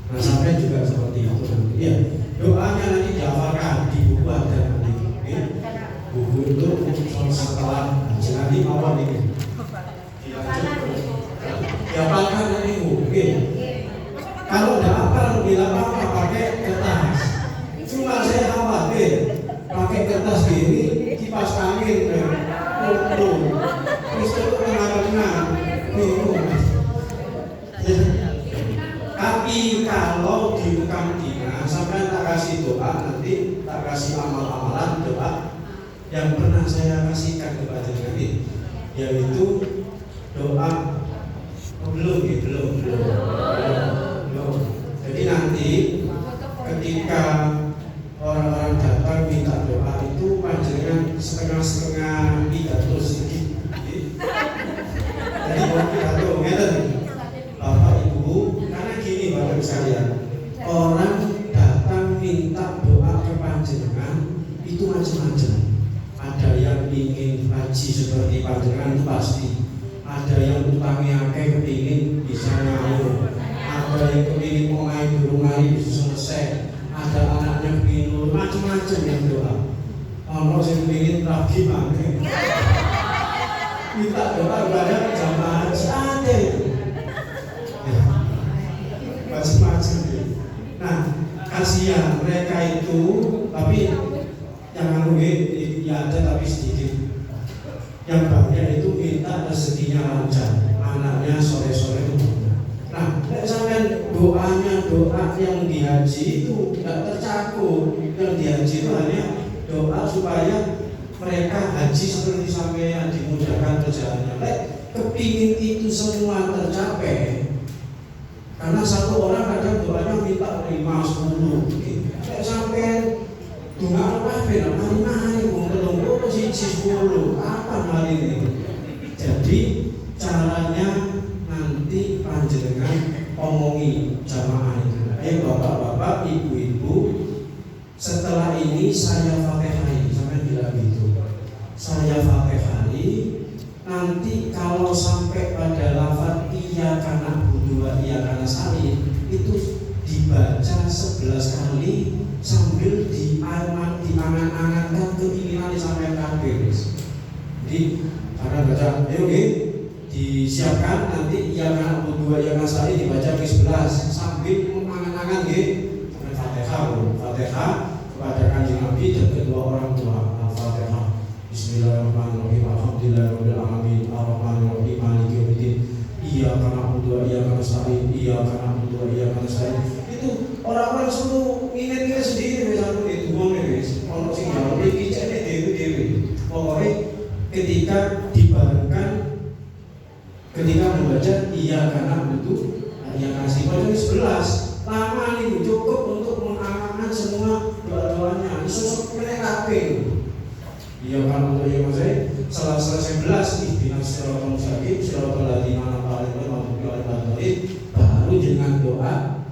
nah sampai juga seperti itu nanti ya doanya nanti dihafalkan di buku ada nanti buku itu setelah haji nanti awal ini dihafalkan nanti kalau tidak hafal bilang apa pakai kertas cuma saya khawatir pakai kertas gini kipas angin terus itu kena bingung. Tapi kalau di Mekah Madinah sampai tak kasih doa nanti tak kasih amal-amalan doa yang pernah saya kasihkan kepada Nabi yaitu doa belum. Jadi nanti ketika orang-orang datang minta doa itu panjangnya setengah-setengah pidato sedikit. Jadi mau pidato ngeten. Bapak Ibu, karena gini Bapak Ibu sekalian, orang datang minta doa ke panjenengan itu macam-macam. Ada yang ingin haji seperti panjenengan itu pasti. Ada yang utangnya akeh kepingin bisa ngawur. Ada yang kepingin mau main durung bisa selesai. Ada anaknya kepingin macam-macam yang doa. Ono sing kepingin lagi mangke. Minta doa kepada jamaah ada itu. Macam-macam. Nah, kasihan mereka itu, tapi jangan rugi, ya ada tapi sedikit. Yang banyak itu minta rezekinya lancar, anaknya sore-sore itu. Nah, sampai doanya doa yang di haji itu tidak tercakup. Yang di haji itu hanya doa supaya mereka haji seperti sampai dimudahkan perjalanannya. Kepingin itu semua tercapai. Karena satu orang kadang doanya minta 5, 10 gitu. Sampai dunga apa mari ngomong siji 10 apa hari ini. Jadi caranya nanti panjenengan omongi jamaah itu. Bapak-bapak, ibu-ibu, setelah ini saya Fatihai sampai bilang gitu. Saya Fatihai nanti kalau sampai pada lafaz iya karena berdua iya karena saling itu dibaca 11 kali sambil diangan-angankan keinginan sampai kafir. Jadi karena baca ayo disiapkan nanti iya karena berdua iya karena saling dibaca ke 11 sambil mengangan-angan sampai Fatihah kepada Kanjeng Nabi dan kedua orang tua. Al-Fatihah. Bismillahirrahmanirrahim. Alhamdulillahirabbil alamin. Arrahmanirrahim. Maliki yaumiddin. Iyyaka na'budu wa iyyaka nasta'in. Iyyaka na'budu wa iyyaka nasta'in. Itu orang-orang semua ingat-ingat sendiri misalnya itu ngomong wis. Ono sing jawab iki cene dewe-dewe. Pokoknya ketika dibarengkan ketika membaca iyyaka na'budu wa iyyaka nasta'in 11 lama nih cukup untuk mengamankan semua doa-doanya. Isu kena kabeh. Iya kan untuk yang saya selesai 11 ihdinas siratal mustaqim siratal ladzina an'amta 'alaihim ghairil maghdubi 'alaihim baru dengan doa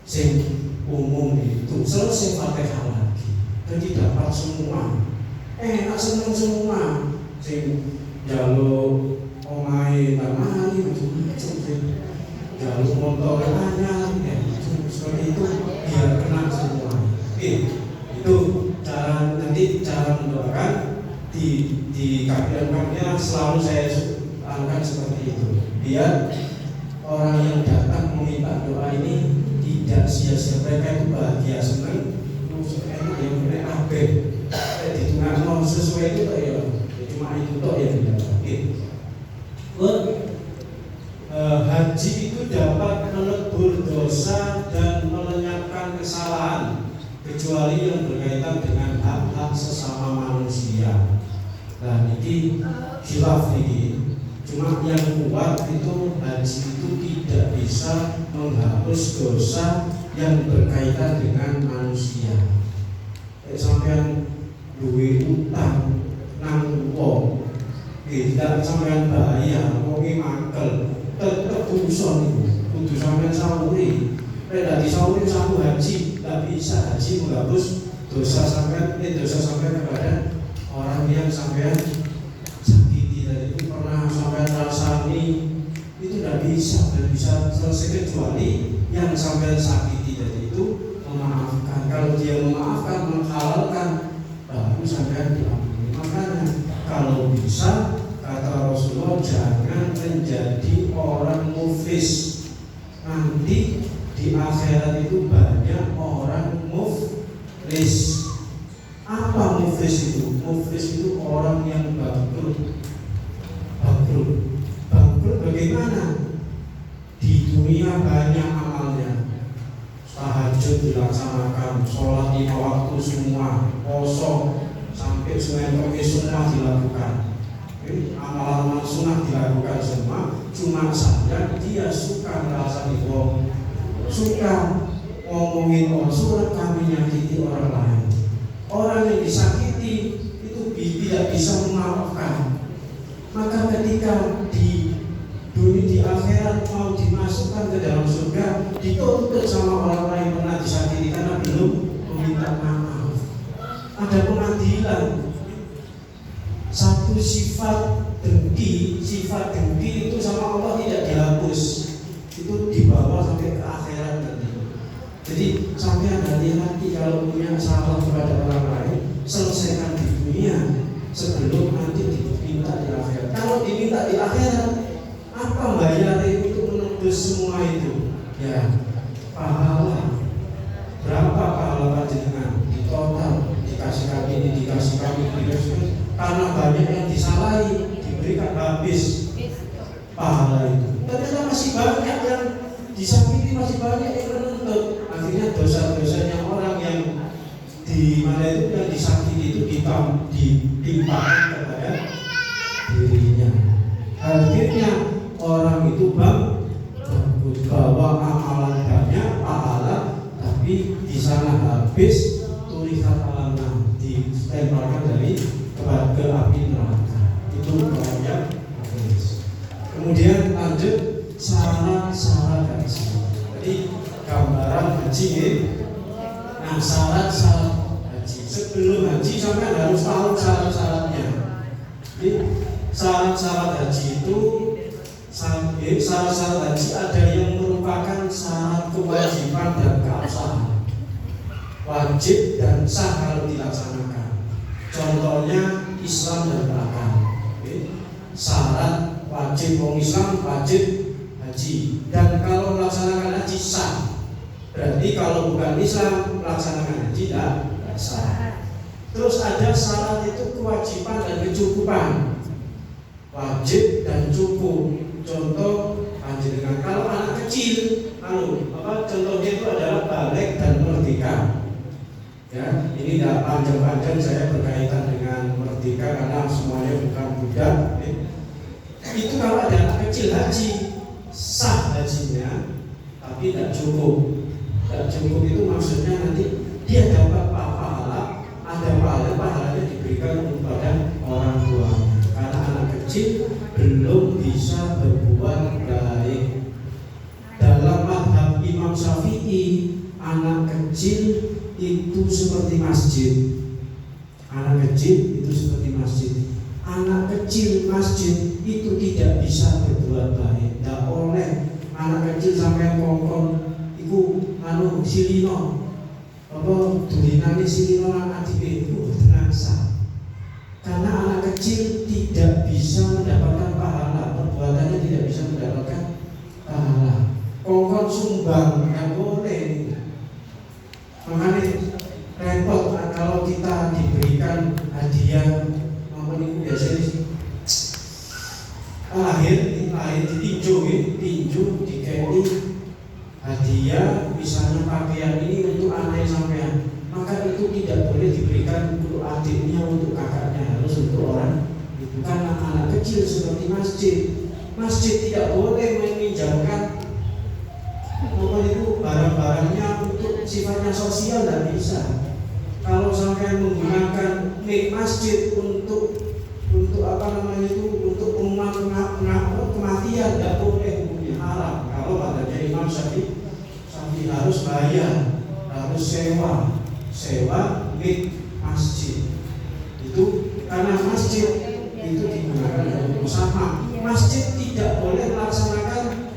sing umum itu selesai Fatihah lagi. Jadi dapat semua. Enak seneng semua. Sing jaluk omahe tamani macam-macam sing jaluk motor anyar seperti itu biar kena semua. Itu nanti cara mendoakan di kabinet selalu saya angkat seperti itu biar orang yang datang meminta doa ini tidak sia-sia, mereka itu bahagia senang enak yang benar abed ditunggu sesuai itu ya cuma itu toh ya haji itu dapat melebur dosa dan melenyapkan kesalahan. kecuali yang berkaitan dengan hak-hak sesama manusia. Nah, ini khilaf ini. Cuma yang kuat itu haji itu tidak bisa menghapus dosa yang berkaitan dengan manusia. Sampean duwe utang nang wong, tidak sampean bayar, wonge mangkel, tetep dosa niku. Kudu sampean sawuri. Nek disauri satu haji, tidak bisa haji menghapus dosa sampean, dosa sampean kepada orang yang sampean sakiti tadi itu pernah sampean rasani, itu tidak bisa selesai kecuali yang sampean sakiti tadi itu memaafkan. Kalau dia memaafkan, menghalalkan, baru sampean diampuni. Makanya kalau bisa, kata Rasulullah, jangan menjadi orang muflis. Nanti di akhirat itu banyak orang muflis. Apa muflis itu? Muflis itu orang yang bangkrut. Bangkrut bagaimana? Di dunia banyak amalnya, tahajud dilaksanakan, sholat 5 waktu semua, kosong sampai sungai semua dilakukan, amal-amal sunnah dilakukan semua. Cuma saja dia suka merasa dibohong, suka ngomongin orang, suka menyakiti orang lain. Orang yang disakiti itu tidak bisa memaafkan. Maka ketika di dunia, di akhirat mau dimasukkan ke dalam surga, dituntut sama orang-orang yang pernah disakiti karena belum meminta maaf. Ada pengadilan. Satu sifat dengki itu sama Allah tidak dihapus, itu dibawa sampai ke akhirat nanti. Jadi sampai hati-hati kalau punya salah kepada orang lain, selesaikan di dunia sebelum nanti diminta di akhirat. Kalau diminta di akhirat, apa bayarnya untuk menebus semua itu? Ya, pahala. Berapa pahala panjenengan? Di total dikasih kami ini, dikasih kami ini. Karena banyak yang disalahi, diberikan habis pahala itu. Ternyata masih banyak yang disakiti, masih banyak yang menuntut. Akhirnya dosa-dosanya orang yang di mana itu yang disakiti itu ditimpakan kepada dirinya. Akhirnya orang itu bawa amalan banyak pahala, tapi di sana habis tulisan alamnya ditemparkan dari ke api neraka. Itu banyak. Kemudian lanjut syarat-syarat haji. Jadi gambaran haji. Nah, syarat-syarat haji. Sebelum haji sampai harus tahu syarat-syaratnya. Jadi syarat-syarat haji itu, syarat-syarat haji ada yang merupakan syarat kewajiban dan keabsahan, wajib dan sah kalau dilaksanakan. Contohnya Islam dan akal. Syarat wajib orang Islam, wajib haji. Dan kalau melaksanakan haji sah. Berarti kalau bukan Islam melaksanakan haji tidak sah. Terus ada syarat itu kewajiban dan kecukupan, wajib dan cukup. Contoh panjenengan kalau anak kecil, contohnya itu adalah balik dan merdeka. Ya, ini tidak panjang-panjang saya berkaitan dengan merdeka karena semuanya bukan budak. Itu kalau ada anak kecil haji, sah hajinya, tapi tidak cukup. Tidak cukup itu maksudnya nanti dia dapat pahala, ada pahalanya diberikan kepada orang tuanya. Karena anak kecil belum bisa berbuat baik. Dalam mazhab Imam Syafi'i, anak kecil itu seperti masjid. Anak kecil itu seperti masjid. Anak kecil masjid itu tidak bisa berbuat baik. Tidak oleh anak kecil sampai kongkong itu silino dulinane silino lan adike itu terasa. Karena anak kecil tidak bisa mendapatkan pahala, perbuatannya tidak bisa mendapatkan pahala. Kongkong sumbang nggak boleh. Makanya repot kalau kita diberikan hadiah ini biasanya lahir ditinju dikei hadiah, misalnya pakaian ini untuk anak sampean, seperti masjid. Masjid tidak boleh meminjamkan barang-barangnya untuk sifatnya sosial, tidak bisa. Kalau sampai menggunakan milik masjid untuk untuk kematian, tidak boleh, hukumnya haram. Kalau katanya Imam Syafi'i harus bayar, harus sewa milik masjid. Itu karena masjid itu digunakan untuk usaha. Masjid tidak boleh melaksanakan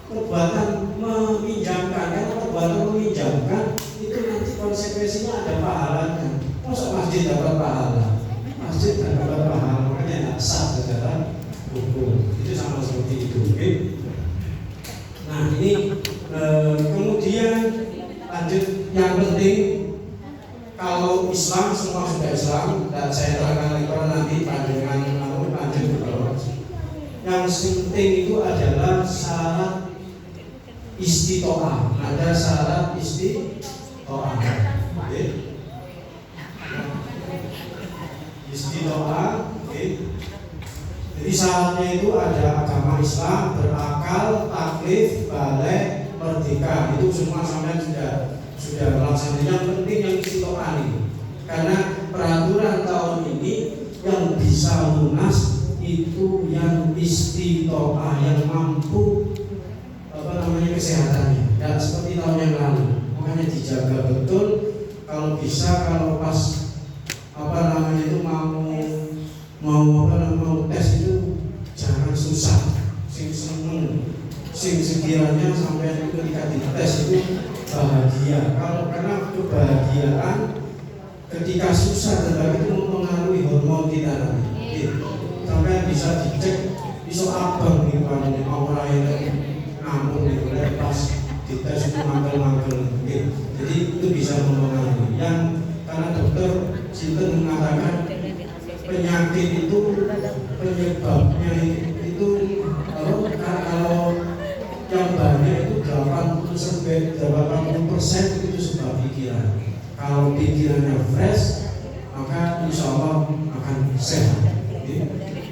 perbuatan meminjamkan. Karena perbuatan meminjamkan itu nanti konsekuensinya ada pahalanya. Masa masjid dapat pahala? Masjid tidak dapat pahala, makanya tidak sah secara hukum. Itu sama seperti itu. Okay? Nah ini kemudian lanjut yang penting, kalau Islam semua sudah Islam, dan saya terangkan lagi nanti panjangan lanjut ke bawah. Yang penting itu adalah syarat istitoah. Ada syarat istitoah. Okay. Istitoah. Okay. Jadi syaratnya itu ada agama Islam, berakal, taklif, balik, merdeka. Itu semua sampai sudah melaksanakan. Yang penting yang istitoah ini. Karena peraturan tahun ini yang bisa lunas itu yang istitoah, yang mampu kesehatannya. Dan seperti tahun yang lalu, makanya dijaga betul. Kalau bisa, kalau pas itu mau tes itu jangan susah. Sing sekiranya sampai ketika dites itu bahagia. Karena kebahagiaan ketika susah tetapi itu mempengaruhi hormon kita nanti. Sampai bisa dicek iso abang nih kalau aura yang ngampun nih pas dites itu manggel-manggel. Jadi itu bisa mempengaruhi. Yang karena dokter Sinten mengatakan penyakit itu penyebabnya itu kalau yang banyak itu 80% itu sebab pikiran. Kalau pikirannya fresh, maka insya Allah akan sehat.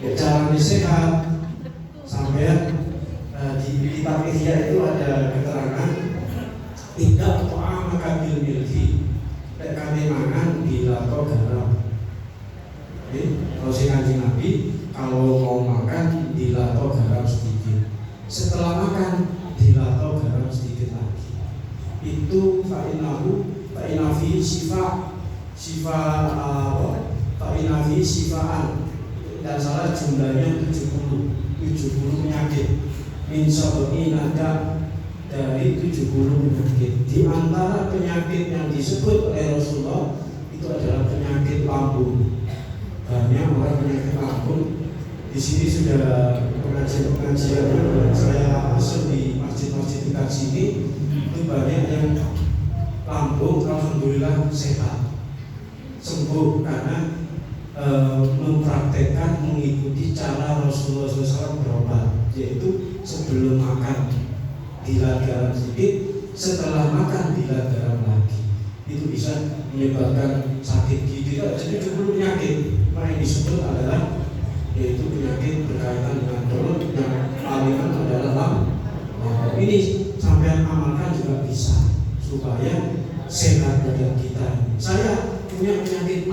Cara sehat sampai di kitab Ihya itu ada keterangan tidak maka bil milki kami mangan bila kau garam. Kalau si Kanjeng Nabi kalau mau makan dilato garam sedikit, setelah makan dilato garam sedikit lagi. Itu fa'inafi sifaan dan salah jumlahnya 70 penyakit. Min sab'i nada, dari 70 penyakit. Di antara penyakit yang disebut oleh Rasulullah itu adalah penyakit lambung. Banyak orang penyakit lambung. Di sini sudah pengajian saya masuk di masjid-masjid dekat sini itu banyak yang lambung alhamdulillah sehat, sembuh karena mempraktekkan mengikuti cara Rasulullah SAW berobat, yaitu sebelum makan dilat garam sedikit, setelah makan dilat garam lagi. Itu bisa menyebabkan sakit gigi. Jadi 70 penyakit yang disebut adalah yaitu penyakit berkaitan dengan perut, yang paling adalah lambung. Ini sampai amalkan juga bisa supaya sehat badan kita. Saya punya penyakit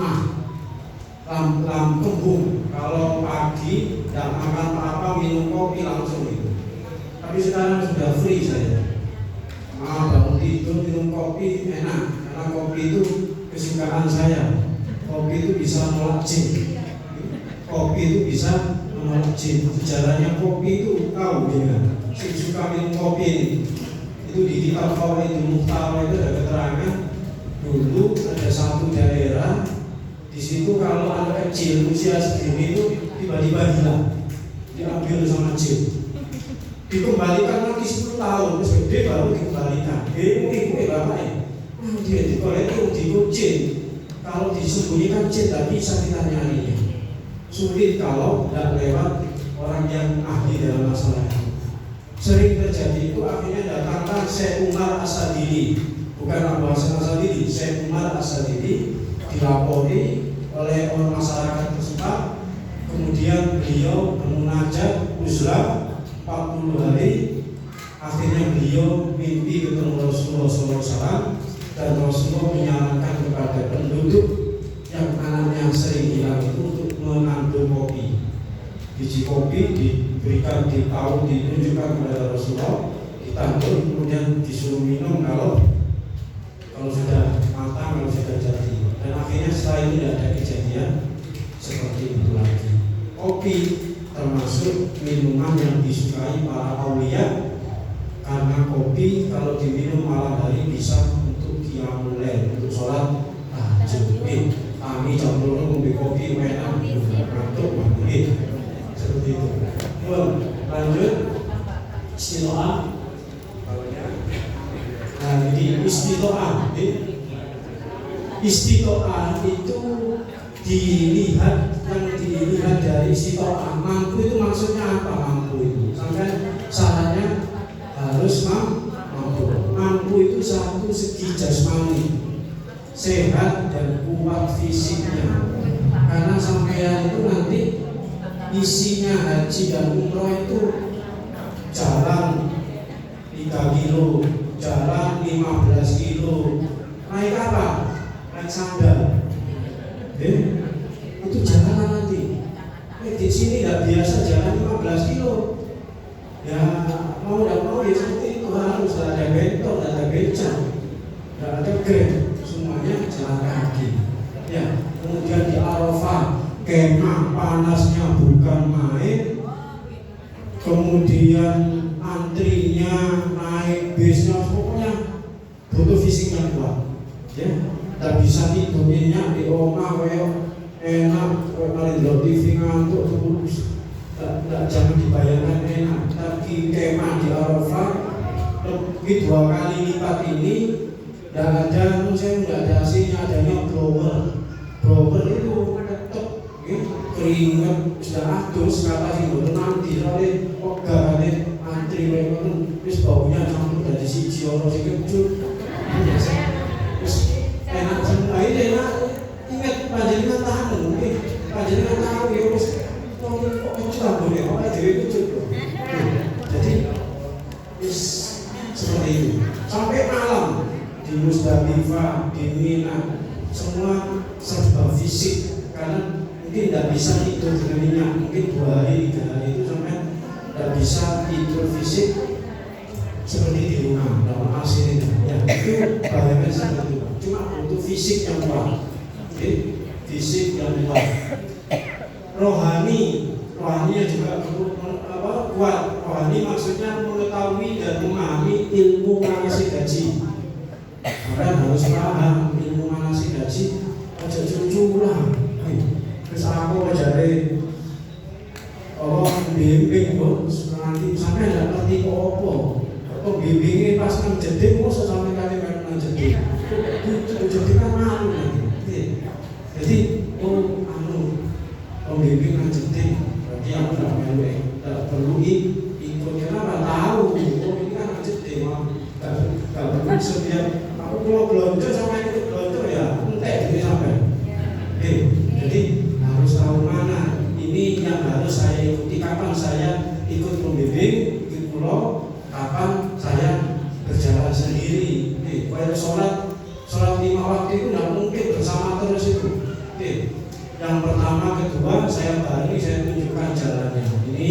kembung. Kalau pagi tidak makan apa-apa, minum kopi langsung itu. Tapi sekarang sudah free saya. Bangun tidur minum kopi enak, karena kopi itu kesukaan saya. Kopi itu bisa menolak jin. Kopi itu bisa menolak jin. Sejarahnya kopi itu tahu ya. Si suka minum kopi ini. Itu di kitab Fawaidul Mukhtar itu ada keterangan dulu ada satu daerah di situ kalau anak kecil usia segini itu tiba-tiba hilang, diambil sama jin, dikembalikan lagi 10 tahun, terus gede baru dikembalikan. Ibu bapaknya, dia dikoleki jin. Kalau disembunyikan jin tak bisa kita nyarinya. Sulit kalau tidak lewat orang yang ahli dalam masalah itu. Sering terjadi itu akhirnya datanglah Syekh Umar As-Sadili, bukan Abu Hasan As-Sadili, Syekh Umar As-Sadili dilapori oleh orang masyarakat tersebut kemudian beliau bermunajat uzlah 40 hari. Akhirnya beliau mimpi ketemu Rasulullah SAW, dan Rasulullah menyarankan kepada penduduk yang anaknya sering hilang itu untuk mengambil kopi. Biji kopi diberikan, ditunjukkan kepada Rasulullah, ditandur, kemudian disuruh minum kalau sudah matang, kalau sudah jadi. Dan akhirnya setelah itu tidak ada kejadian seperti itu lagi. Kopi termasuk minuman yang disukai para aulia, karena kopi kalau diminum malam hari bisa untuk qiyamul lail, untuk sholat tahajud. Kami jam 2 ngombe kopi enak, ngantuk banget. Seperti itu. Lanjut istilah. Nah, jadi istilah itu dilihat dari istilah. Mampu itu maksudnya apa? Mampu itu sampai syaratnya harus mampu. Mampu itu satu segi jasmani, sehat dan kuat fisiknya. Karena sampean itu nanti isinya haji dan umroh itu jalan 3 kilo, jalan 15 kilo, naik apa? Naik sandal. Itu jalan nanti. Di sini nggak biasa jalan 15 kilo. Ya mau nggak mau ya seperti itu, harus ada bentor, ada becak, nggak ada grab, semuanya jalan kaki. Ya, kemudian di Arafah kemah panasnya bukan main, kemudian antrinya, naik bisnya, pokoknya butuh fisik yang kuat. Ya, tak bisa tidurnya di rumah kayak enak, paling di TV ngantuk terus. Jangan dibayangkan enak, tapi kemah di Arafah lebih 2 kali lipat ini. Dan ada, saya nggak ada hasilnya, adanya blower itu tetap keringat sudah adus, kata sih betul nanti soalnya kok gak antri mereka terus baunya campur dari siji orang sih kecut. Terus enak semua ini enak. Ingat panjenengan tahu, mungkin panjenengan tahu ya terus kok kecut boleh apa jadi kecut. Jadi seperti itu sampai malam di Musdalifah, di Mina, semua serba fisik karena mungkin tidak bisa tidur dengan minyak, mungkin 2 hari 3 hari itu sampai tidak bisa tidur fisik seperti di rumah dalam aslinya. Ya itu bayangkan seperti itu. Cuma butuh fisik yang kuat, fisik yang kuat. Rohaninya juga kuat. Rohani maksudnya mengetahui dan memahami ilmu manasik haji. Maka harus paham ilmu manasik haji. Aja cucu-cuculah. Terus aku ngajari Allah bimbing kok nanti sampai tidak ngerti apa. Kok bimbingnya pas nang jeding kok sampai kali nang jeding. Jadi kan malu nanti. Jadi bimbing nang jeding. Berarti aku tidak melu tidak perlu ikut kenapa tahu. Ini kan nang jeding. Gak perlu setiap aku kalau belanja sama ikut belanja ya entek ini sampai. Jadi harus tahu mana ini yang harus saya ikuti, kapan saya ikut pembimbing, ikut pulau, kapan saya berjalan sendiri. Kayak sholat 5 waktu itu tidak mungkin bersama terus itu. Yang pertama, kedua saya balik, saya tunjukkan jalannya. Ini.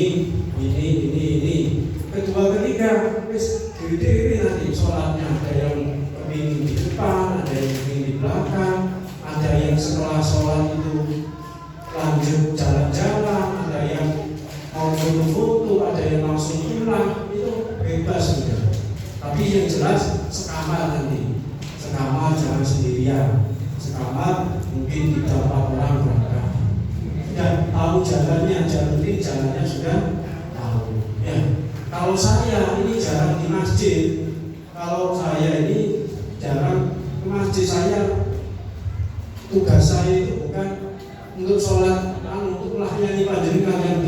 Kedua, ketiga, ini nanti sholatnya ada yang kepingin di depan, ada yang kepingin di belakang, ada yang setelah sholat itu lanjut jalan-jalan, ada yang mau foto-foto, ada yang langsung pulang, itu bebas gitu. Tapi yang jelas sekamar nanti, sekamar jangan sendirian, sekamar mungkin 3-4 orang berangkat. Dan tahu jalannya sudah tahu. Ya, kalau saya ini jarang di masjid, kalau saya ini jarang ke masjid, saya tugas saya itu bukan untuk sholat, untuk melayani panjenengan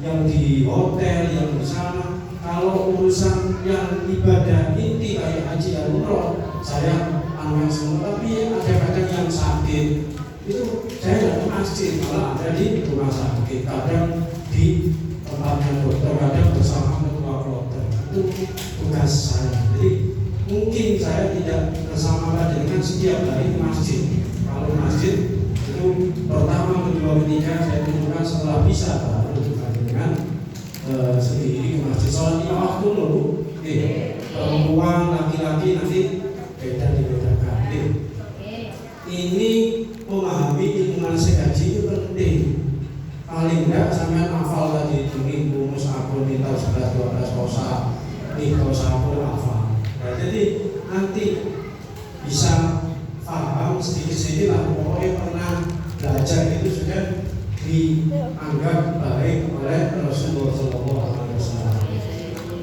yang di hotel, yang di sana. Kalau urusan yang ibadah inti kayak haji dan umroh, saya semua. Tapi ada kadang yang sakit, Itu saya tidak ke masjid, malah ada di rumah sakit, kadang di tempatnya dokter, kadang bersama ketua kloter. Itu tugas saya. Jadi mungkin saya tidak bersama dengan setiap hari ke masjid. Kalau masjid itu pertama, kedua, ketiga saya tunjukkan setelah bisa baru dengan sendiri ke masjid. Sholat 5 waktu loh, perempuan, laki-laki nanti beda dibedakan. Ini memahami ilmu manasik haji itu penting. Paling enggak sampai hafal tadi itu minggu musabun minta 11-12 kosa, minggu sabun hafal. Nah, jadi nanti bisa paham sedikit-sedikit lah. Pokoknya pernah belajar itu sudah dianggap baik oleh Rasulullah SAW.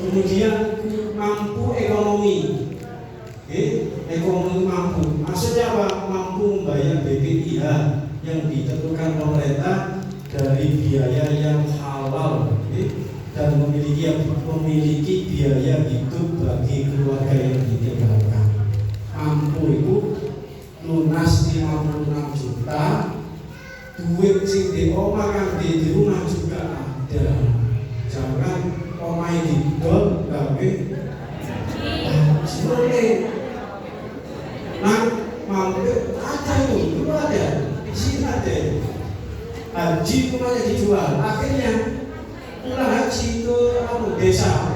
Kemudian mampu ekonomi. Ekonomi mampu, maksudnya apa? Mampu membayar BPIH yang ditentukan pemerintah dari biaya yang halal, dan memiliki biaya hidup bagi keluarga yang ditinggalkan. Mampu itu lunas 56 juta, duit sing di omah kan di rumah juga ada. Jangan omah didol gawe sulit. Nah, mampu ada itu ada, di sini ada. Haji rumahnya dijual, akhirnya pulang haji ke desa.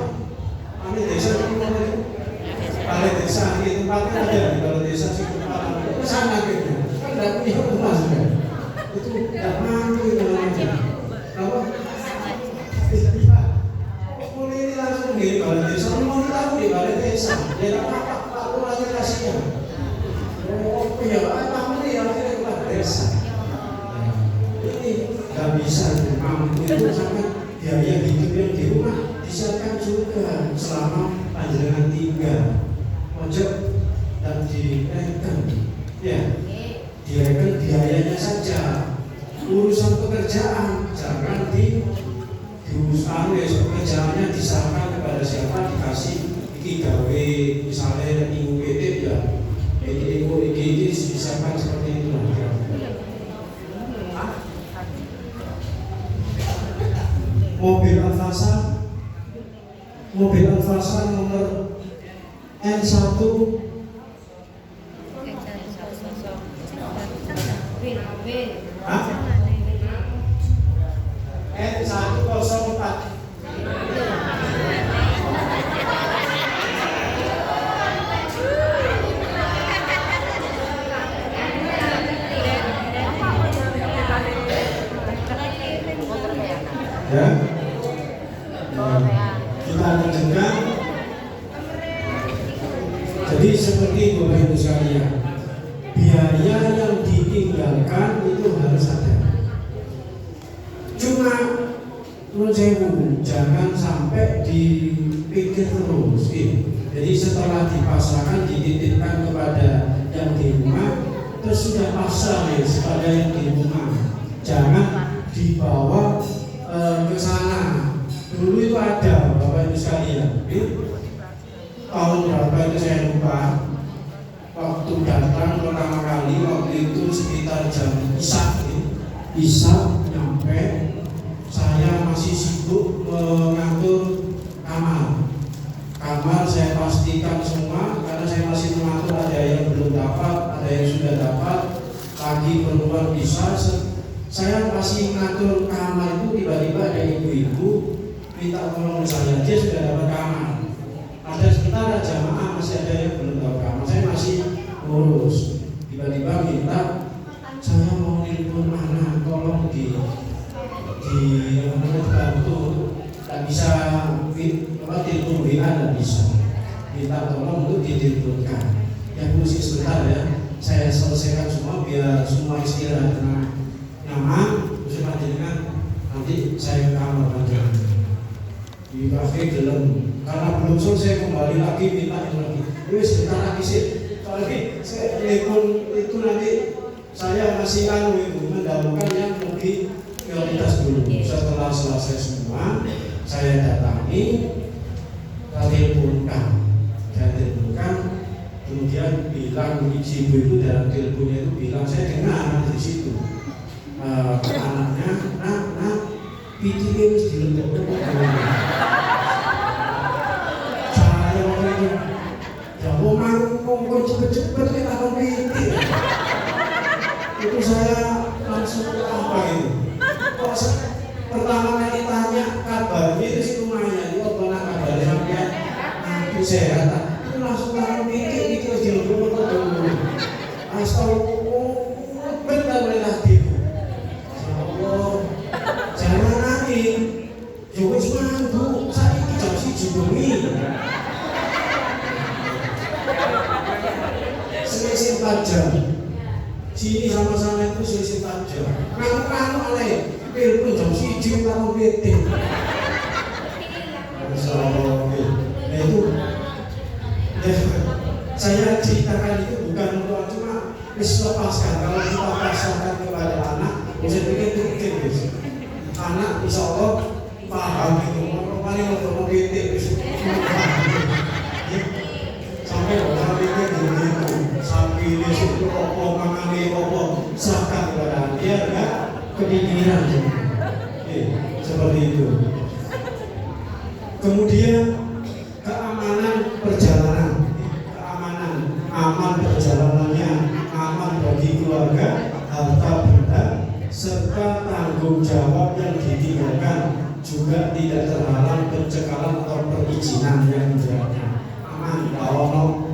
Desa itu balai desa, di tempatnya ada di balai desa sih ke sana gitu. Kan tidak punya rumah sudah. Itu tidak mampu itu namanya. Apa? Boleh ini langsung di balai desa, mau tahu di balai desa. Dia tak lagi kasihnya. Oh iya, apa ini yang akhirnya keluar desa. Ini nggak bisa mampu itu sangat biaya hidup yang di rumah disiapkan juga selama panjenengan tinggal. Pojok dan direken, ya, direken biayanya saja. Urusan pekerjaan jangan diusahakan, pekerjaannya diserahkan kepada siapa, dikasih iki gawe misalnya minggu PT ya. Ini diserahkan seperti itu. Mobil Alfasa nomor N1 N104. Ya, kita lanjutkan. Jadi seperti itu Bapak Ibu sekalian, biaya yang ditinggalkan itu harus ada. Cuma jangan sampai dipikir terus. Jadi setelah dipasrahkan, dititipkan kepada yang di rumah, terus sudah pasrah kepada yang di rumah. Jangan dibawa ke sana. Dulu itu ada Bapak Ibu sekalian, tahun berapa itu saya lupa. Waktu datang pertama kali, waktu itu sekitar jam Isya nyampe, saya masih sibuk mengatur kamar saya pastikan semua, karena saya masih mengatur ada yang belum dapat, ada yang sudah dapat, lagi perempuan bisa. Saya masih ngatur kamar itu, tiba-tiba ada ibu-ibu minta tolong saya, dia sudah dapat kamar. Ada sekitar jamaah masih ada yang belum dapat kamar, saya masih ngurus. Tiba-tiba minta, saya mau nelpon anak, tolong dibantu. Tak bisa telepon WA, tidak bisa. Minta tolong untuk diteleponkan. Ya musik sebentar ya, saya selesaikan semua biar semua istirahat tenang. Nyaman, terus panjenengan nanti saya ke kamar panjenengan di kafe gelem, karena belum selesai kembali lagi minta itu lagi. Wis sebentar lagi sih, soalnya saya telepon itu nanti saya masih itu mendahulukan yang lebih prioritas dulu. Setelah selesai semua, saya datangi, saya teleponkan, Kemudian bilang si ibu itu dalam teleponnya itu bilang, saya dengar di situ anaknya, nak, pitiknya harus dilebok. Saya waktu itu, ya mau cepet-cepet kita akan pitik. Itu saya langsung apa itu? Kok pertama kali tanya kabarnya itu sih lumayan, kok pernah kabarnya sampai aku sehat. Itu langsung taruh pitik itu dilebok dulu. Astagfirullah, benar boleh lagi. Jangan lagi, juga cuma bu, saya ini jam siji bengi. Selisih 4 jam. Sini sama-sama itu selisih 4 jam. Kamu oleh, telepon jam siji kamu meeting. Nah itu, saya ceritakan itu bukan untuk cuma lepaskan. Kalau kita pasarkan kepada anak, bisa pikir anak insya Allah paham itu. Paling untuk pitik sampai orang pikir begitu. Sapi ini sudah opo, mangane opo, serahkan kepada dia enggak kepikiran. Seperti itu. Kemudian keamanan perjalanan, aman perjalanannya, aman bagi keluarga, harta benda, serta tanggung jawab yang ditinggalkan juga tidak terhalang pencekalan atau perizinan yang dijalankan. Aman, kalau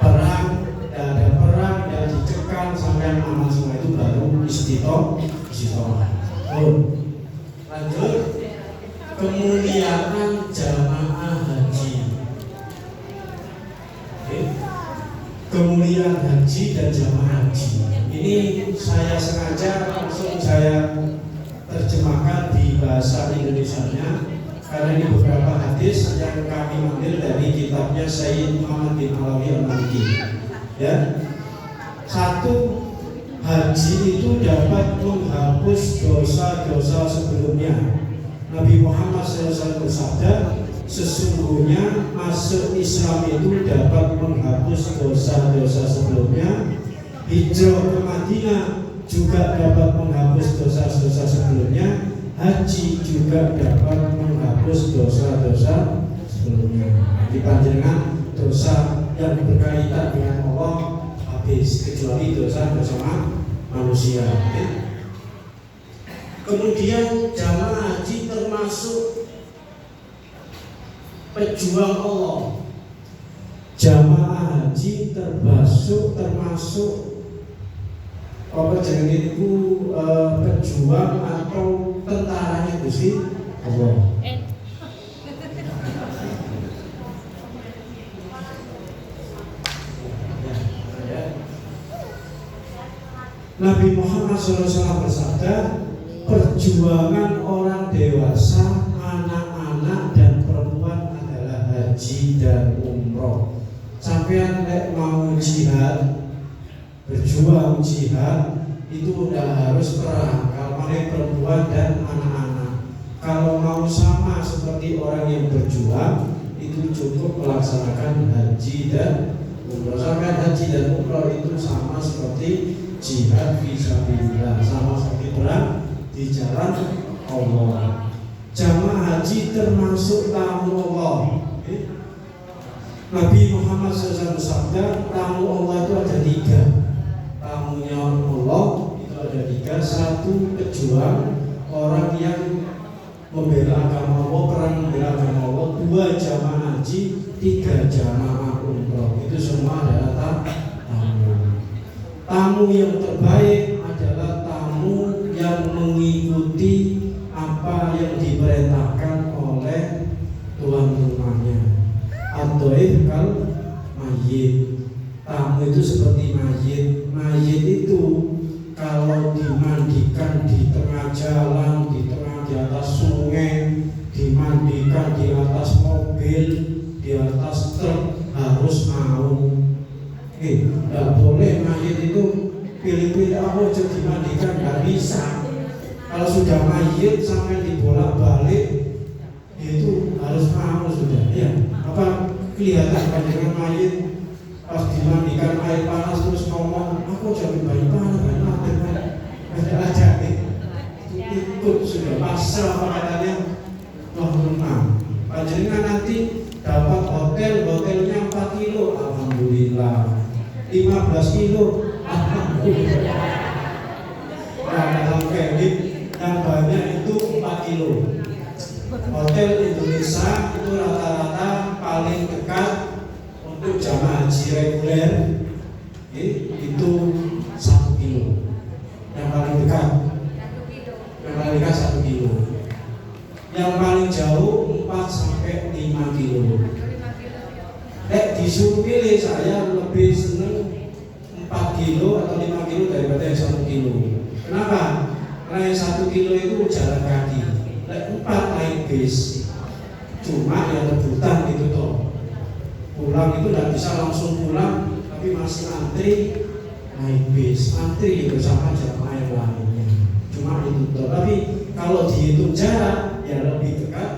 perang, ada perang dan dicekal sampai aman semua itu baru istiqomah. Lanjut, kemuliaan jamaah haji. Kemuliaan haji dan jamaah haji. Ini saya sengaja langsung saya terjemahkan di bahasa Indonesianya karena ini beberapa hadis yang kami ambil dari kitabnya Sayyid Muhammad bin Alawi Al-Maliki. Ya, satu, haji itu dapat menghapus dosa-dosa sebelumnya. Nabi Muhammad SAW bersabda, sesungguhnya masuk Islam itu dapat menghapus dosa-dosa sebelumnya. Hijrah ke Madinah juga dapat menghapus dosa-dosa sebelumnya. Haji juga dapat menghapus dosa-dosa sebelumnya. Dipanjangkan dosa yang berkaitan dengan Allah habis, kecuali dosa-dosa manusia. Kemudian jamaah haji termasuk pejuang Allah. Jamaah haji termasuk apa jenenge itu pejuang atau tentaranya Gusti Allah. Nabi Muhammad SAW bersabda, perjuangan orang dewasa, anak-anak dan perempuan adalah haji dan umroh. Sampean nek mau jihad, berjuang jihad itu udah harus perang. Kalau mana perempuan dan anak-anak, kalau mau sama seperti orang yang berjuang, itu cukup melaksanakan haji dan umroh. Sampai haji dan umroh itu sama seperti jihad fisabilillah, sama seperti perang di jalan Allah. Jamaah haji termasuk tamu Allah. Nabi Muhammad SAW bersabda, tamu Allah itu ada 3. Tamunya Allah itu ada 3. Satu, pejuang, orang yang membela agama Allah, perang membela agama Allah. 2, jamaah haji. 3, jamaah umroh. Itu semua adalah tamu. Tamu yang terbaik adalah tamu yang mengikuti apa yang diperintahkan oleh tuan rumahnya. Ad-dhaif kal mayyit. Tamu itu seperti mayit. Mayit itu kalau dimandikan di tengah jalan, di atas sungai, dimandikan di atas mobil, di atas truk, harus mau. Tidak boleh mayit itu pilih-pilih aku jadi dimandikan, nggak bisa. Kalau sudah mayit sampai dibolak-balik, itu harus mau sudah. Ya, apa kelihatan dengan mayit jadi banyak ada ikut sudah pasrah katanya menang. Panjenengan nanti dapat hotelnya 4 kilo, alhamdulillah. 15 kilo, alhamdulillah. Nah, dalam kredit yang banyak itu 4 kilo. Hotel Indonesia itu rata-rata paling dekat untuk jamaah haji reguler itu 1 kilo. Yang paling dekat 1 kilo. Yang paling jauh 4 sampai 5 kilo. Disuruh pilih, saya lebih seneng 4 kilo atau 5 kilo daripada yang 1 kilo. Kenapa? Karena yang 1 kilo itu jalan kaki, 4 naik bis. Cuma yang rebutan gitu toh. Pulang itu tidak bisa langsung pulang, tapi masih antri naik bis, antri bersama jamaah yang lainnya. Cuma itu toh. Tapi kalau dihitung jarak ya lebih dekat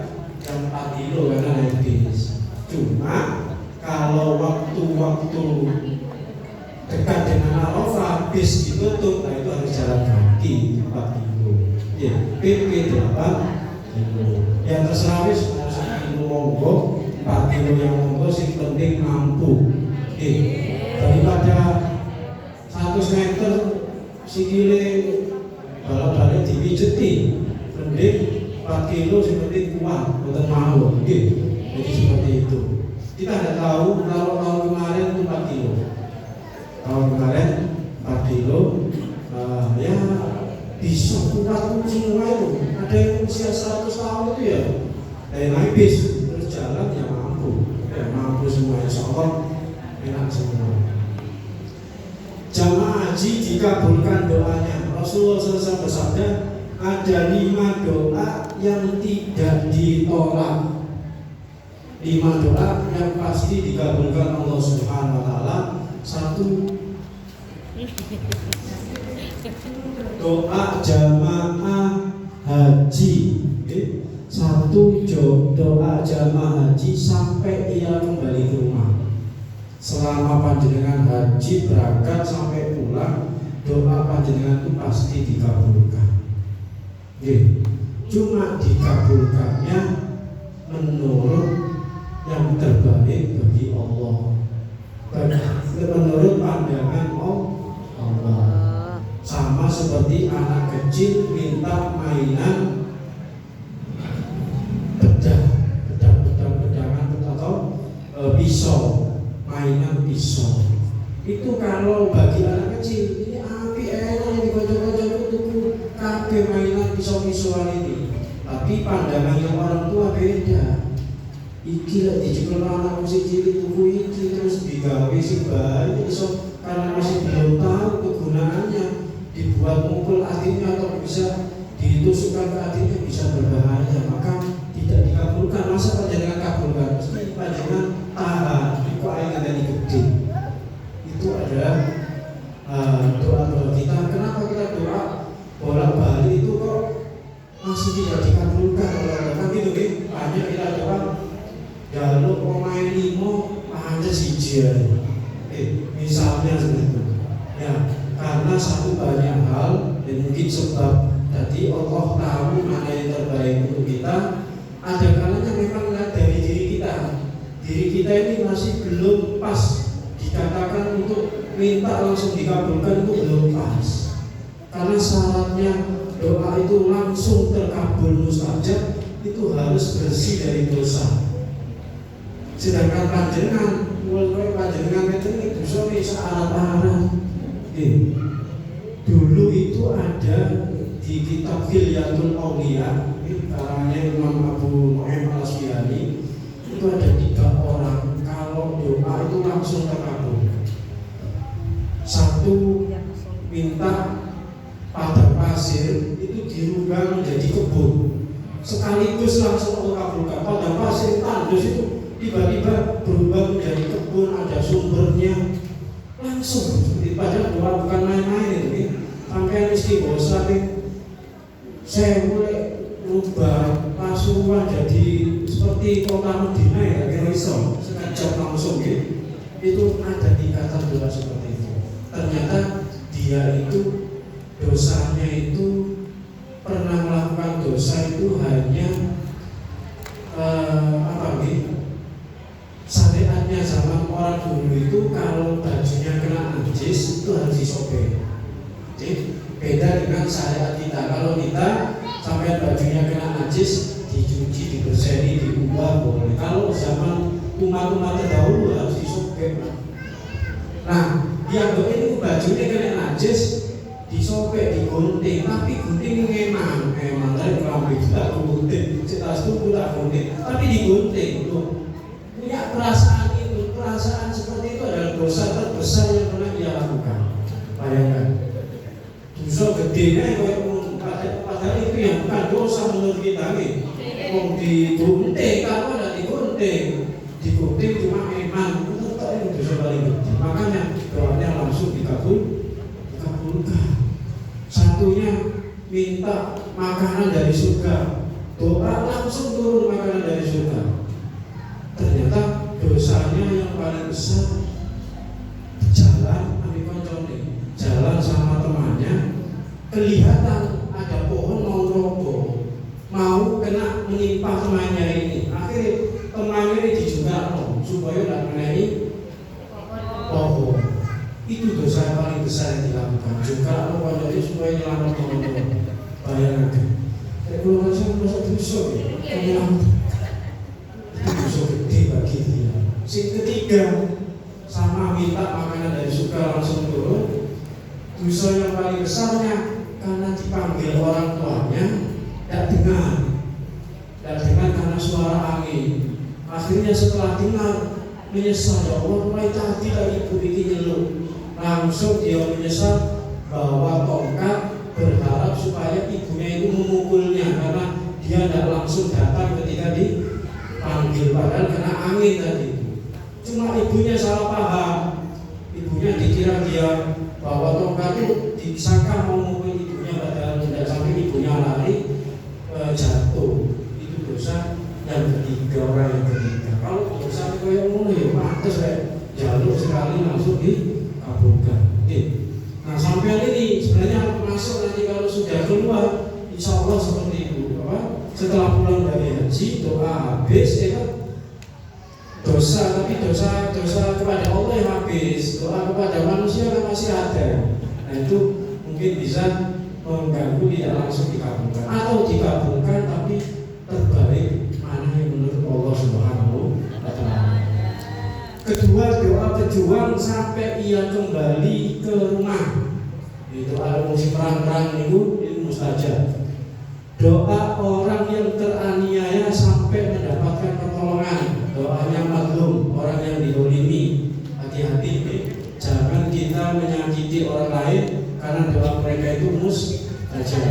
yang 4 kilo karena naik bis. Cuma kalau waktu-waktu dekat dengan Arafah bis ditutup, nah itu harus jalan kaki 4 kilo. Ya, PP 8 kilo. Yang terserah wis mau 1 kilo monggo, 4 kilo yang monggo sing penting mampu. Daripada 100 meter sikile balap-balap dipijeti, mending 4 kilo sing penting kuat, boten mau. Jadi seperti itu. Kita tidak tahu kalau tahun kemarin itu 4 kilo. Tahun kemarin 4 kilo, ya bisa kuat kucing itu. Ada yang usia 100 tahun itu ya, naik bis terus jalan ya mampu semua, insya Allah enak semua. Jamaah haji dikabulkan doanya. Rasulullah SAW bersabda, ada 5 doa yang tidak ditolak. 5 doa yang pasti dikabulkan Allah Subhanahu wa taala. 1, doa jamaah haji. 1, doa jamaah haji sampai ia kembali ke rumah. Selama panjenengan haji berangkat sampai pulang, doa panjenengan itu pasti dikabulkan. Cuma dikabulkannya menurut yang terbaik bagi Allah, menurut pandangan Allah. Sama seperti anak kecil minta mainan bedangan atau pisau, mainan pisau. Itu kalau bagi anak kecil ini api enak yang dikocok-kocok itu kabeh mainan pisau-pisauan ini. Tapi pandangan yang orang tua beda. Iki lah dijual anak masih cilik tuku iki terus digawe si bayi iso karena masih belum tahu kegunaannya, dibuat mukul hatinya atau bisa ditusukkan ke hatinya bisa berbahaya, maka tidak dikabulkan. Masa panjenengan kabulkan? Mesti panjenengan tahan. Iku aing ngene gede. Itu adalah doa kita. Kenapa kita doa bolak-balik itu kok masih tidak dikabulkan? Kan gitu banyak kita doa jaluk pemain 5 ada siji. Misalnya seperti itu. Ya, karena satu banyak hal dan mungkin sebab tadi Allah tahu mana yang terbaik untuk kita. Ada kalanya memang dari diri kita. Diri kita ini masih belum pas dikatakan untuk minta langsung dikabulkan, itu belum pas. Karena syaratnya doa itu langsung terkabul mustajab itu harus bersih dari dosa. Sedangkan panjenengan, mulai panjenengan itu dosa bisa arah-arah. Dulu itu ada di kitab Hilyatul Auliya, karangannya Imam Abu Nu'aim Al-Asfihani, itu ada 3 orang kalau doa itu langsung terkabul. 1, minta padang pasir itu dirubah menjadi kebun, sekaligus langsung Allah kabulkan. Padang pasir tandus itu tiba-tiba berubah menjadi kebun, ada sumbernya langsung. Padahal doa bukan main-main ini. Sampai istighosah sampai saya mulai rubah Pasuruan jadi seperti kota Medina ya, kira iso sekejap langsung gitu. Itu ada tingkatan doa seperti itu. Ternyata di itu kalau bajunya kena najis itu harus disobek. Jadi beda dengan syariat kita. Kalau kita sampai bajunya kena najis dicuci, dibersihkan, diubah boleh. Kalau zaman umat-umat terdahulu harus disobek. Nah, yang ini bajunya kena najis disobek, digunting, tapi gunting memang dari kelambi tidak gunting, setelah itu tidak gunting, tapi digunting. Loh, punya perasaan itu, perasaan seperti itu adalah dosa terbesar yang pernah dia lakukan. Bayangkan, dosa gedenya padahal itu yang bukan dosa menurut kita nih. Mau digunting, kalau ada digunting cuma memang itu dosa paling gede. Makanya doanya langsung dikabulkan. Satunya minta makanan dari surga, doa langsung turun makanan dari surga. Ternyata dosanya yang paling besar jalan sama temannya, kelihatan ada pohon mau roboh, mau kena menimpa temannya ini. Akhirnya temannya ini dijungkal supaya tidak mengenai pohon. Itu dosa yang paling besar yang dilakukan. Juga kalau jadi supaya nyelamat teman-teman. Bayangkan. Kalau saya merasa dosa, itu dosa gede bagi dia. Yang ketiga, sama minta makanan dari surga langsung turun. Dosa yang paling besarnya karena dipanggil orang tuanya, tidak dengar karena suara angin. Akhirnya setelah dengar menyesal, ya Allah, mulai tadi ibu bikin nyeluk. Langsung dia menyesal, bawa tongkat, berharap supaya ibunya itu memukulnya karena dia tidak langsung datang ketika dipanggil, padahal kena angin tadi. Cuma ibunya salah paham, ibunya dikira dia bawa tongkat itu disangka mau memukul ibunya, padahal tidak, sampai ibunya lari jatuh. Itu dosa yang ketiga, orang yang ketiga. Kalau dosa itu yang mulai ya pantas jalur sekali langsung dikabulkan. Nah, sampai ini sebenarnya masuk nanti kalau sudah keluar, insya Allah seperti itu. Setelah pulang dari haji, doa habis, dosa, tapi dosa kepada Allah yang habis, doa kepada manusia kan masih ada. Nah, itu mungkin bisa mengganggu, tidak langsung dikabulkan, atau dikabulkan tapi terbaik mana yang menurut Allah Subhanahu wa Ta'ala. Kedua, doa pejuang sampai ia kembali ke rumah. Itu ada musim perang itu mustajab. Doa orang yang teraniaya sampai mendapatkan pertolongan, doanya mazlum, orang yang dizalimi. Hati-hati, jangan kita menyakiti orang lain karena doa mereka itu mustajab.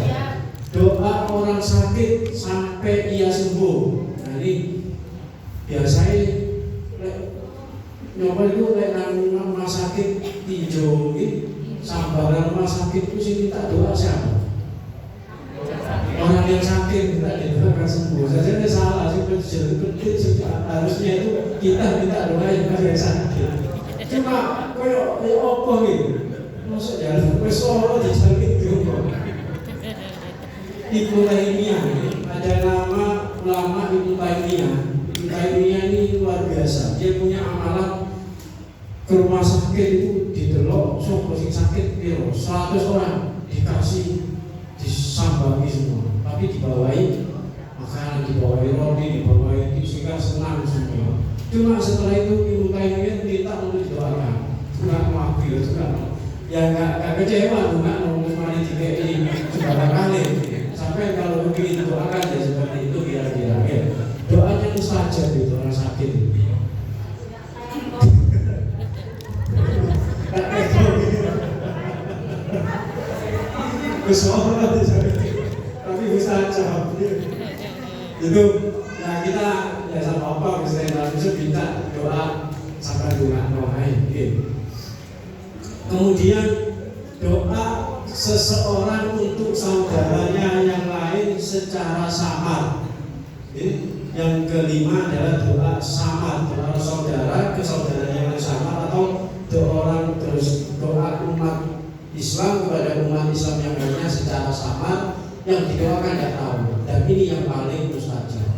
Doa orang sakit sampai ia sembuh. Nah, ini biasanya nyoba itu nang rumah sakit tinjau sambaran rumah sakit itu sih minta doa siapa? Orang yang sakit minta doa sembuh. Saja salah sih, harusnya itu kita minta doa yang sakit. Cuma koyo apa gitu? Masuk jalan wis ora disakit itu. Ibnu Taimiyah, ada nama ulama Ibnu Taimiyah. Ibnu Taimiyah ini luar biasa. Dia punya amalan ke rumah sakit itu didelok sopo sing sakit piro 100 orang dikasih disambangi semua, tapi dibawahi makanan, dibawahi roti, dibawahi sehingga senang semua. Cuma setelah itu Ibnu Taimiyah minta untuk didoakan, nggak maafir juga, ya nggak kecewa, nggak mau mari dikei beberapa kali sampai kalau begini doakan ya seperti itu kira-kira. Doanya mustajab itu orang sakit. Kesoalan tapi mustajab. Itu ya kita ya sama apa misalnya bisa minta doa sampai doa kemudian doa seseorang untuk saudaranya yang lain secara samar. Yang kelima adalah doa samar, doa saudara ke saudara yang samar, atau doa umat Islam kepada umat Islam yang lainnya secara samar, yang didoakan tidak tahu. Dan ini yang paling mustajab.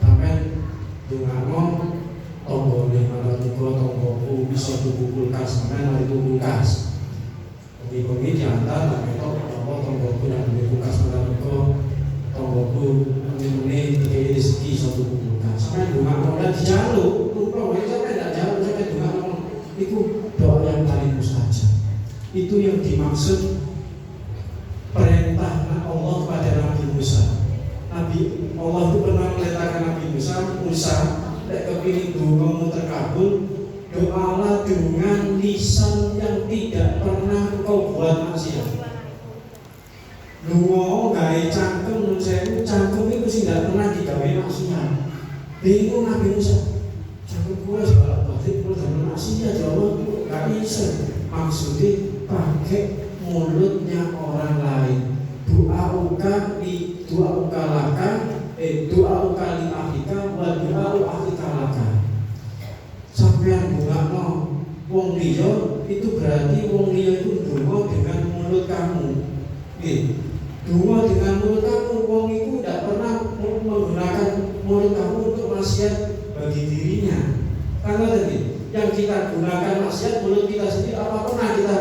Sampai dungano tombol lima ratus tonggoku bisa tuku kulkas, sampean mari tuku kulkas. Bengi-bengi diantar tak ketok apa tonggoku nang duwe kulkas mergo tonggoku ngene iki rezeki iso tuku kulkas. Sampean bunga ora dijaluk, lupa wae sampean ndak jaluk sampean bunga iku doa yang paling mustajab. Itu yang dimaksud perintah Allah kepada Nabi Musa. Nabi Allah itu pernah memerintahkan Nabi Musa nek kepingin dongamu terkabul, doalah dengan lisan yang tidak pernah kau buat maksiat. Donga gawe cangkem nun sewu, cangkem iku sing ndak pernah digawe maksiat. Bingung Nabi Musa. Cangkem kuwi salah batik kuwi damel maksiat ya Allah, gak bisa. Maksudnya pakai mulutnya orang lain. Doa uka laka, doa uka li akhika, wa doa akhika laka. Sampean bungakno wong liya itu berarti wong liya itu donga dengan mulut kamu. Donga dengan mulut kamu, wong itu tidak pernah menggunakan mulut kamu untuk maksiat bagi dirinya. Karena tadi yang kita gunakan maksiat mulut kita sendiri, apa pernah kita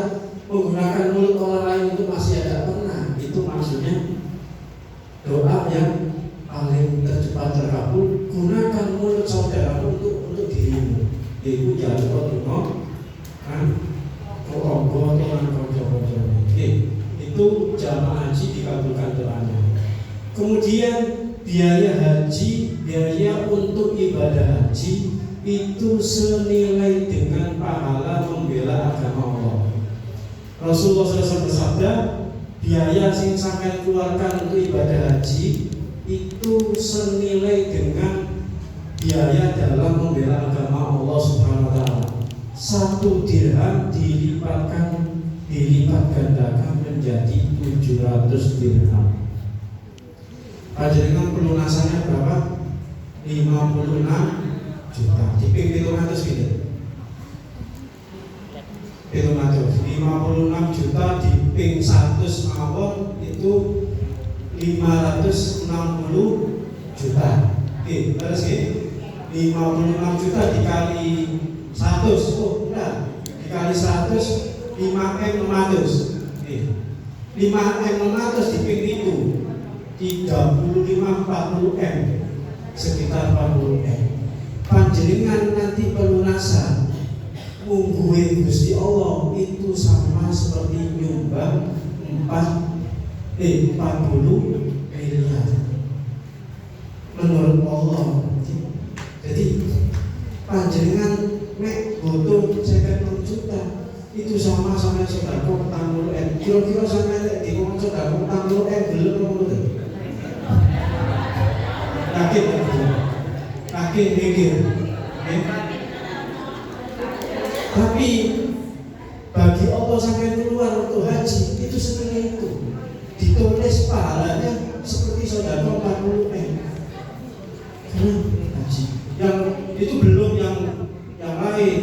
menggunakan mulut orang lain untuk maksiat? Tidak pernah. Itu maksudnya doa yang paling tercepat terkabul. Gunakan mulut saudaramu untuk dirimu. Ibu jangan donga kan kok dengan kanca-kancane. Itu jamaah haji dikabulkan doanya. Kemudian biaya haji, biaya untuk ibadah haji itu senilai dengan pahala membela agama Allah. Rasulullah SAW bersabda, biaya yang sampai keluarkan untuk ibadah haji itu senilai dengan biaya dalam membela agama Allah Subhanahu wa taala. 1 dirham dilipat gandakan menjadi 700 dirham. Panjenengan pelunasannya berapa? 56 juta. Diping 700 gitu. 56 juta diping 100 mawon itu 560 juta. Oke, terus ya. 56 juta dikali 100. Oh, benar. Dikali 100 5M600. Oke. 5M600 diping itu 35-40M, sekitar 40M. Panjenengan nanti pelunasan mungguhin Gusti Allah itu sama seperti nyumbang 40 miliar menurut Allah. Jadi panjenengan nek butuh 56 juta itu sama sedekah 40M. Kira-kira sampai nek dikon sedekah 40M belum ngono. Yakin mikir. Tapi bagi Allah sampai keluar untuk haji itu senilai itu. Ditulis pahalanya seperti sedekah 40M. Karena haji. Yang itu belum yang lain,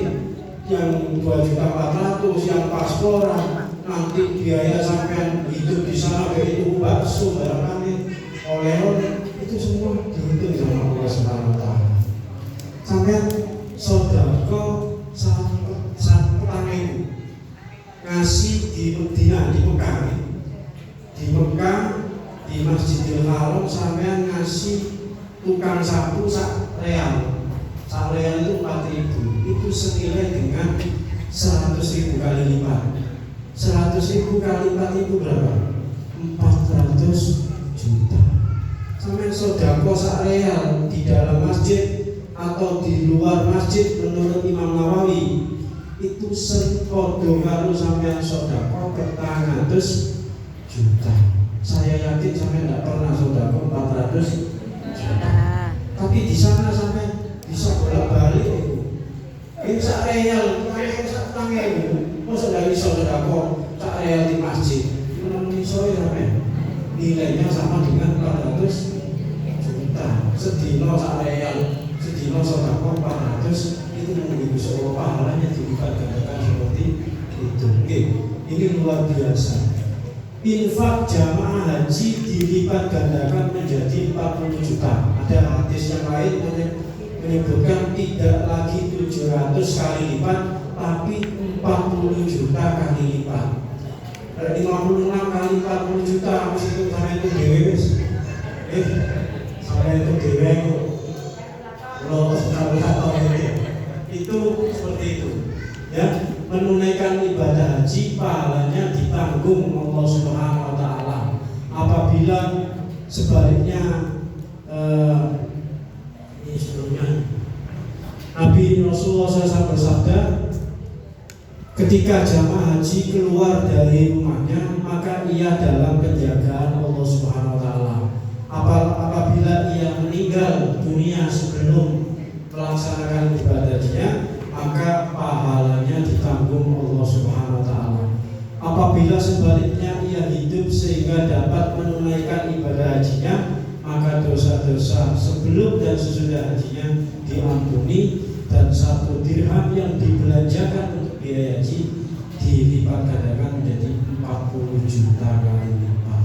yang 2.400.000, yang pasporan, nanti biaya sampai hidup di sana itu bakso barangkali oleh-oleh itu semua dihitung sama Allah Subhanahu wa taala. Sampai sedekah petang ngasih di Medina, di Mekah di Masjidil Haram sampean ngasih tukang sapu sak real itu 4.000, itu senilai dengan 100.000 kali lipat. 100.000 kali 4.000 berapa? 400 juta. Sampai sedekah sak real di dalam masjid atau di luar masjid menurut Imam Nawawi itu sepodo karo sampean sedekah 400 juta. Saya yakin sampai tidak pernah sedekah 400 juta. Tapi di sana sampai bisa bolak-balik itu. Ini sak real, sak tangen. Masa dari sedekah sak real di masjid. Menang iso ya sampai nilainya sama dengan 400 juta. Sedino sak real, sedino sedekah 400 itu menjadi sebuah pahalanya dilipat gandakan seperti itu. Oke, ini luar biasa. Infak jamaah haji dilipat gandakan menjadi 40 juta. Ada hadis yang lain menyebutkan tidak lagi 700 kali lipat, tapi 40 juta kali lipat. 56 kali 40 juta habis itu sampai itu dewe wis. Sampai itu dewe lo tahu itu seperti itu. Ya, menunaikan ibadah haji pahalanya ditanggung Allah Subhanahu wa taala. Apabila sebaliknya ini sebelumnya Nabi Rasulullah SAW bersabda, ketika jamaah haji keluar dari rumahnya, maka ia dalam penjagaan Allah Subhanahu wa taala. Apabila ia meninggal dunia sebelum melaksanakan ibadahnya, maka pahalanya ditanggung Allah Subhanahu wa taala. Apabila sebaliknya ia hidup sehingga dapat menunaikan ibadah hajinya, maka dosa-dosa sebelum dan sesudah hajinya diampuni, dan 1 dirham yang dibelanjakan untuk biaya haji dilipat gandakan menjadi 40 juta kali lipat.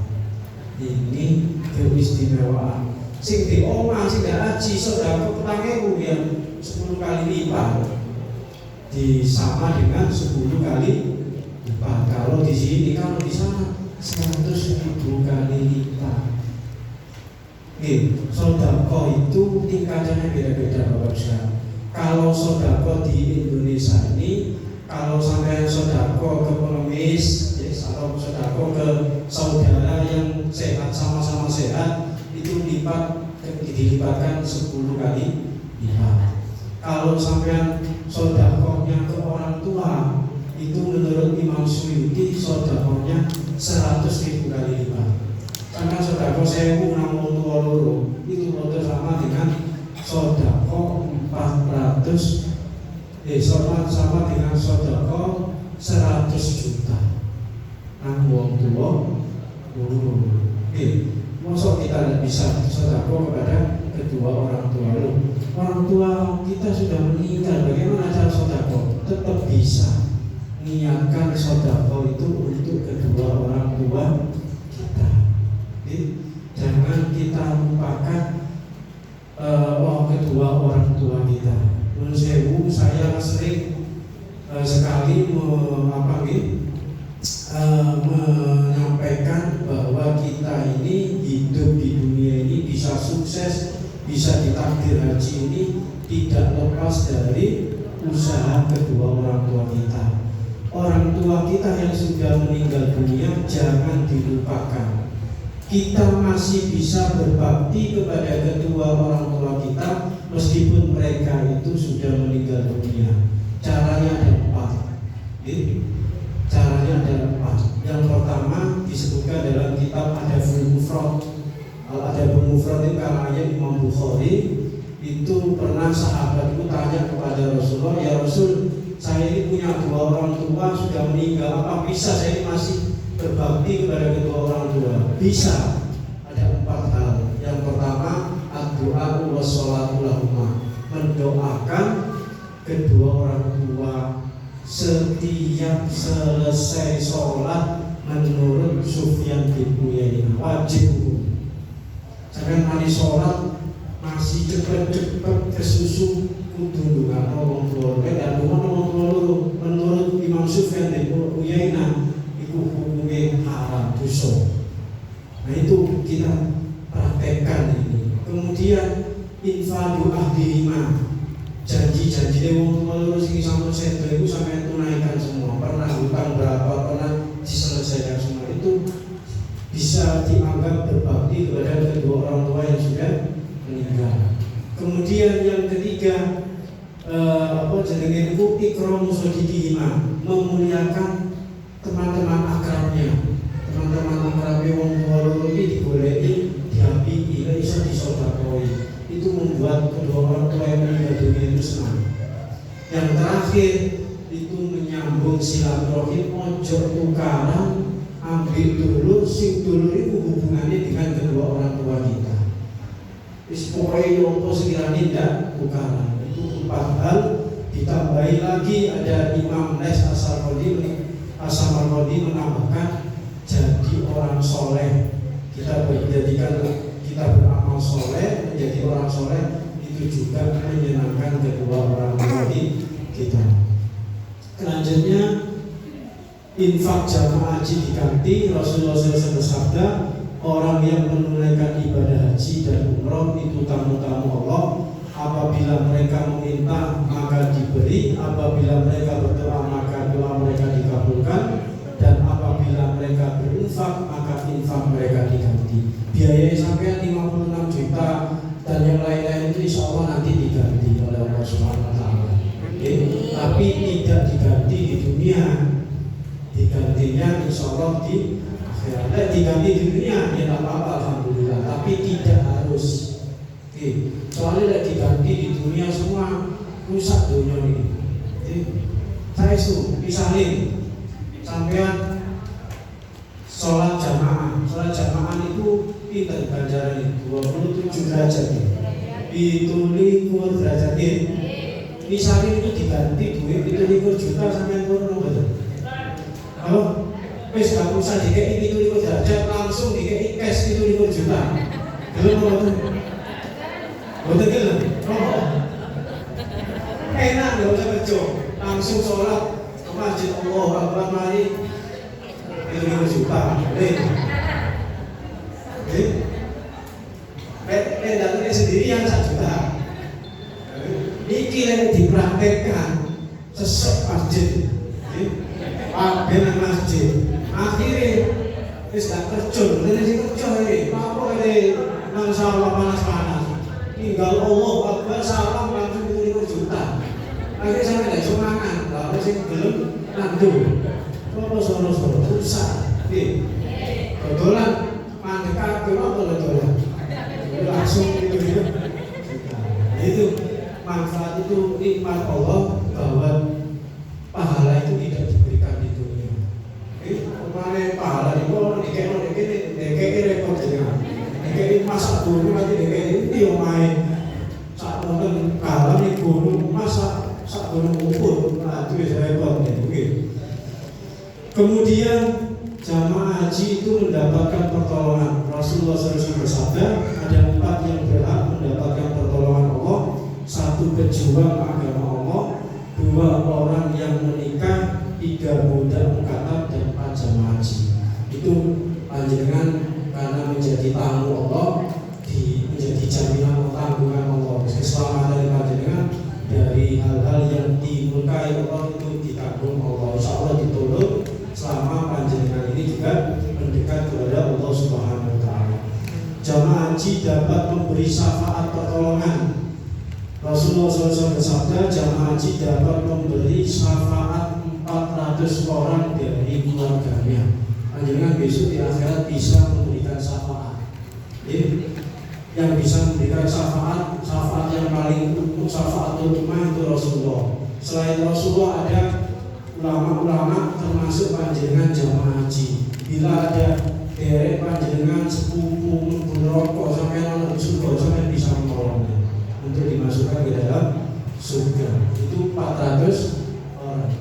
Ini keistimewaan. Sing di omah sing gak haji sedekah petangku yang 10 kali lipat sama dengan 10 kali lipat. Kalau di sini, kalau di sana 100.000 kali lipat. Sedekah itu tingkatannya beda-beda Bapak sekalian. Kalau sedekah di Indonesia ini, kalau sampai sedekah ke pengemis, atau sedekah ke saudara yang sehat, sama-sama sehat, itu dilipatkan 10 kali lipat. Kalau sampai sedekahnya ke orang tua, itu menurut Imam Suyuti sedekahnya 100.000 kali lipat. Karena sedekah 1.062 itu sama dengan sedekah 400 sama dengan sedekah 100 juta. Nang wong tua masa kita tidak bisa sedekah kepada kedua orang tua lu. Orang tua kita sudah meninggal, bagaimana cara sedekah? Tetap bisa niatkan sedekah itu untuk kedua orang tua kita. Jangan kita lupakan kedua orang tua kita. Menurut saya sering sekali menyampaikan bahwa kita ini hidup di dunia ini bisa sukses, bisa ditakdir haji ini tidak lepas dari usaha kedua orang tua kita. Orang tua kita yang sudah meninggal dunia jangan dilupakan. Kita masih bisa berbakti kepada kedua orang tua kita meskipun mereka itu sudah meninggal dunia. Caranya ada 4. Caranya ada 4. Yang pertama disebutkan dalam kitab Adabul Mufrad. Adabul Mufrad itu karangannya Imam Bukhari. Itu pernah sahabat itu tanya kepada Rasulullah, ya Rasul, saya ini punya 2 orang tua sudah meninggal, apa bisa saya ini masih berbakti kepada kedua orang tua? Bisa. Ada 4 hal. Yang pertama, ad-du'a was-sholatu lahuma, mendoakan kedua orang tua setiap selesai sholat menurut Sufyan bin Uyainah, wajib hukum. Jangan mari sholat masih cepet-cepet kesusu kudu ndonga wong tuwa. Nek wong tuwa menurut Imam Sufyan bin Uyainah hukumnya haram, dosa. Nah itu kita praktekkan ini. Kemudian infadu ahdihima, janji-janji wong tua loro sing sampun sedo iku sampeyan tunaikan semua. Pernah hutang berapa, pernah diselesaikan semua. Itu bisa dianggap berbakti kepada kedua orang tua yang sudah meninggal. Kemudian yang ketiga, jenenge itu ikram sodidihima, memuliakan teman-teman akrabnya. Teman-teman akrabnya wong tua loro iki digoleki, diapiki, iso disodakoi. Itu membuat kedua orang tua yang meninggal dunia itu senang. Yang terakhir itu menyambung silaturahim, ojo tukaran, ambil dulu, sing dulu itu hubungannya dengan kedua orang tua kita. Pokoknya yompo sekiranya tidak tukaran. Itu 4 hal. Ditambahi lagi ada Imam Nes As-Samarqandi menambahkan jadi orang soleh. Kita beramal soleh, menjadi orang soleh itu juga menyenangkan kedua orang tua kita. Selanjutnya infak jamaah haji diganti. Rasulullah SAW bersabda, orang yang menunaikan ibadah haji dan umroh itu tamu-tamu Allah. Apabila mereka meminta maka diberi, apabila mereka berdoa maka doa mereka dikabulkan, dan apabila mereka berinfak maka infak mereka diganti. Biaya sampai 56 juta dan yang lain-lain itu insya Allah nanti diganti oleh Allah Subhanahu Wa Taala. Tapi tidak diganti di dunia, digantinya insya Allah di akhirat. Diganti di dunia ya tak apa-apa alhamdulillah, tapi tidak harus. Soalnya diganti di dunia semua rusak dunia ini. Saya itu misalnya sampean sholat jamaah itu pinter ganjaran 27 derajat, 27 derajat. Misalnya itu diganti duit 27 juta sampean kurang betul. Kalau wis gak usah dikei 27 derajat, langsung dikei cash 27 juta. Belum betul. Betul kan? Enak gak usah kerja, langsung sholat ke masjid Allah Akbar mari 7 juta. Datangnya sendirian 1 juta. Ini yang dipraktekkan sesek masjid, benar masjid. Akhirnya wis gak kerja, ini kerja ini. Apa ini nang sawah panas-panas? Tinggal Allah Akbar salam langsung 7 juta. Akhirnya sampai tidak semangat, lalu sih belum nandu. Soro-soro rusak. Betulan mandek apa betulan? Langsung itu. Itu manfaat itu nikmat Allah bahwa pahala itu tidak diberikan di dunia. Kemarin pahala di bawah dikei repot dengan. Dikei masak dulu nanti dikei ini main. Saat nonton kalah nih gunung masak sak gunung ukur, nah itu bisa repot gitu. Kemudian jamaah haji itu mendapatkan pertolongan. Rasulullah SAW bersabda, ada 4 yang berhak mendapatkan pertolongan Allah. 1 pejuang agama Allah, 2 orang yang menikah, 3 budak mukatab, dan 4 jamaah haji. Itu panjenengan karena menjadi tamu Allah, menjadi jaminan tanggungan Allah, keselamatan panjenengan dari hal-hal yang dimurkai Allah itu ditanggung Allah. Insya Allah ditolong selama panjenengan ini juga mendekat kepada Allah Subhanahu Wa Taala. Jamaah haji dapat memberi syafaat pertolongan. Rasulullah SAW bersabda, jamaah haji dapat memberi syafaat 400 orang dari keluarganya. Panjenengan besok di akhirat bisa memberikan syafaat. Yang bisa memberikan syafaat yang paling umum, syafaat utama itu Rasulullah. Selain Rasulullah ada ulama-ulama termasuk panjenengan jamaah haji. Bila ada derek panjenengan sepupu rokok sampai anak surga sampai bisa menolongnya untuk dimasukkan ke dalam surga. Itu 400 orang.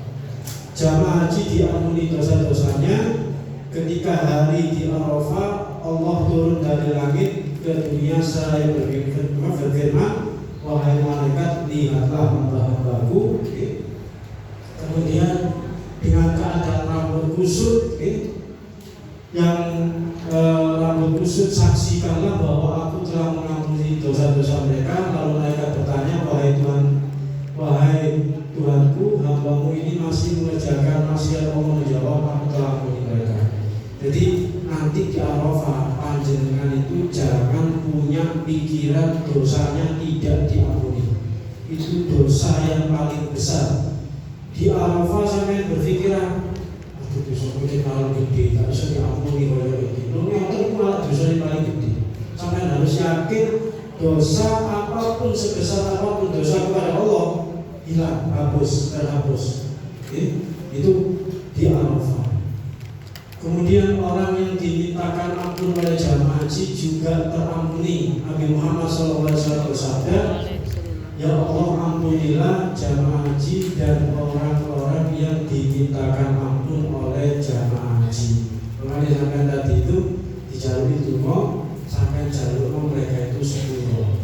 Jamaah haji diampuni dosa-dosanya ketika hari di Arafah. Allah turun dari langit ke dunia seraya berfirman, wahai malaikat, lihatlah hamba-hambaku. Kemudian dengan keadaan rambut kusut, yang rambut kusut, saksikanlah bahwa aku telah mengampuni dosa-dosa mereka. Lalu malaikat bertanya, wahai Tuhanku, hambamu ini masih mengerjakan maksiat. Allah menjawab, aku telah mengampuni mereka. Jadi nanti di Arafah panjenengan itu jangan punya pikiran dosanya tidak diampuni. Itu dosa yang paling besar. Di Arafah sampai berpikiran, aduh dosa ini paling gede, tak bisa diampuni oleh ini. Lalu yang malah dosa yang paling gede. Sampai harus yakin dosa apapun sebesar apapun dosa kepada Allah hilang, terhapus. Itu di Arafah. Kemudian orang yang dimintakan ampun oleh jamaah haji juga terampuni. Nabi Muhammad SAW bersabda, ya Allah ampunilah jamaah haji dan orang-orang yang dimintakan ampun oleh jamaah haji. Makanya sampai tadi itu dijalui dungo, sampai jalur mereka itu sepuluh.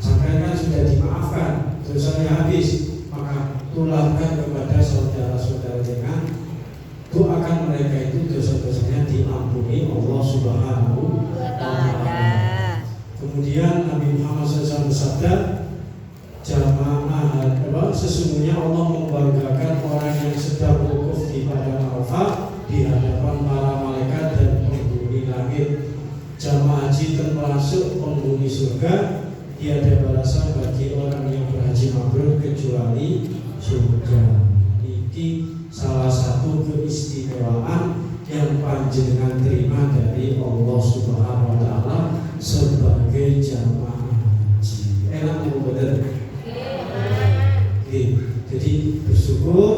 Sampai kan sudah dimaafkan, dosanya habis, maka tularkan kepada saudara-saudara haji termasuk penghuni surga, tiada balasan bagi orang yang berhaji mabrur kecuali surga. Ini salah satu keistimewaan yang panjenengan terima dari Allah Subhanahu wa taala sebagai jamaah haji. Enak betul? Jadi bersyukur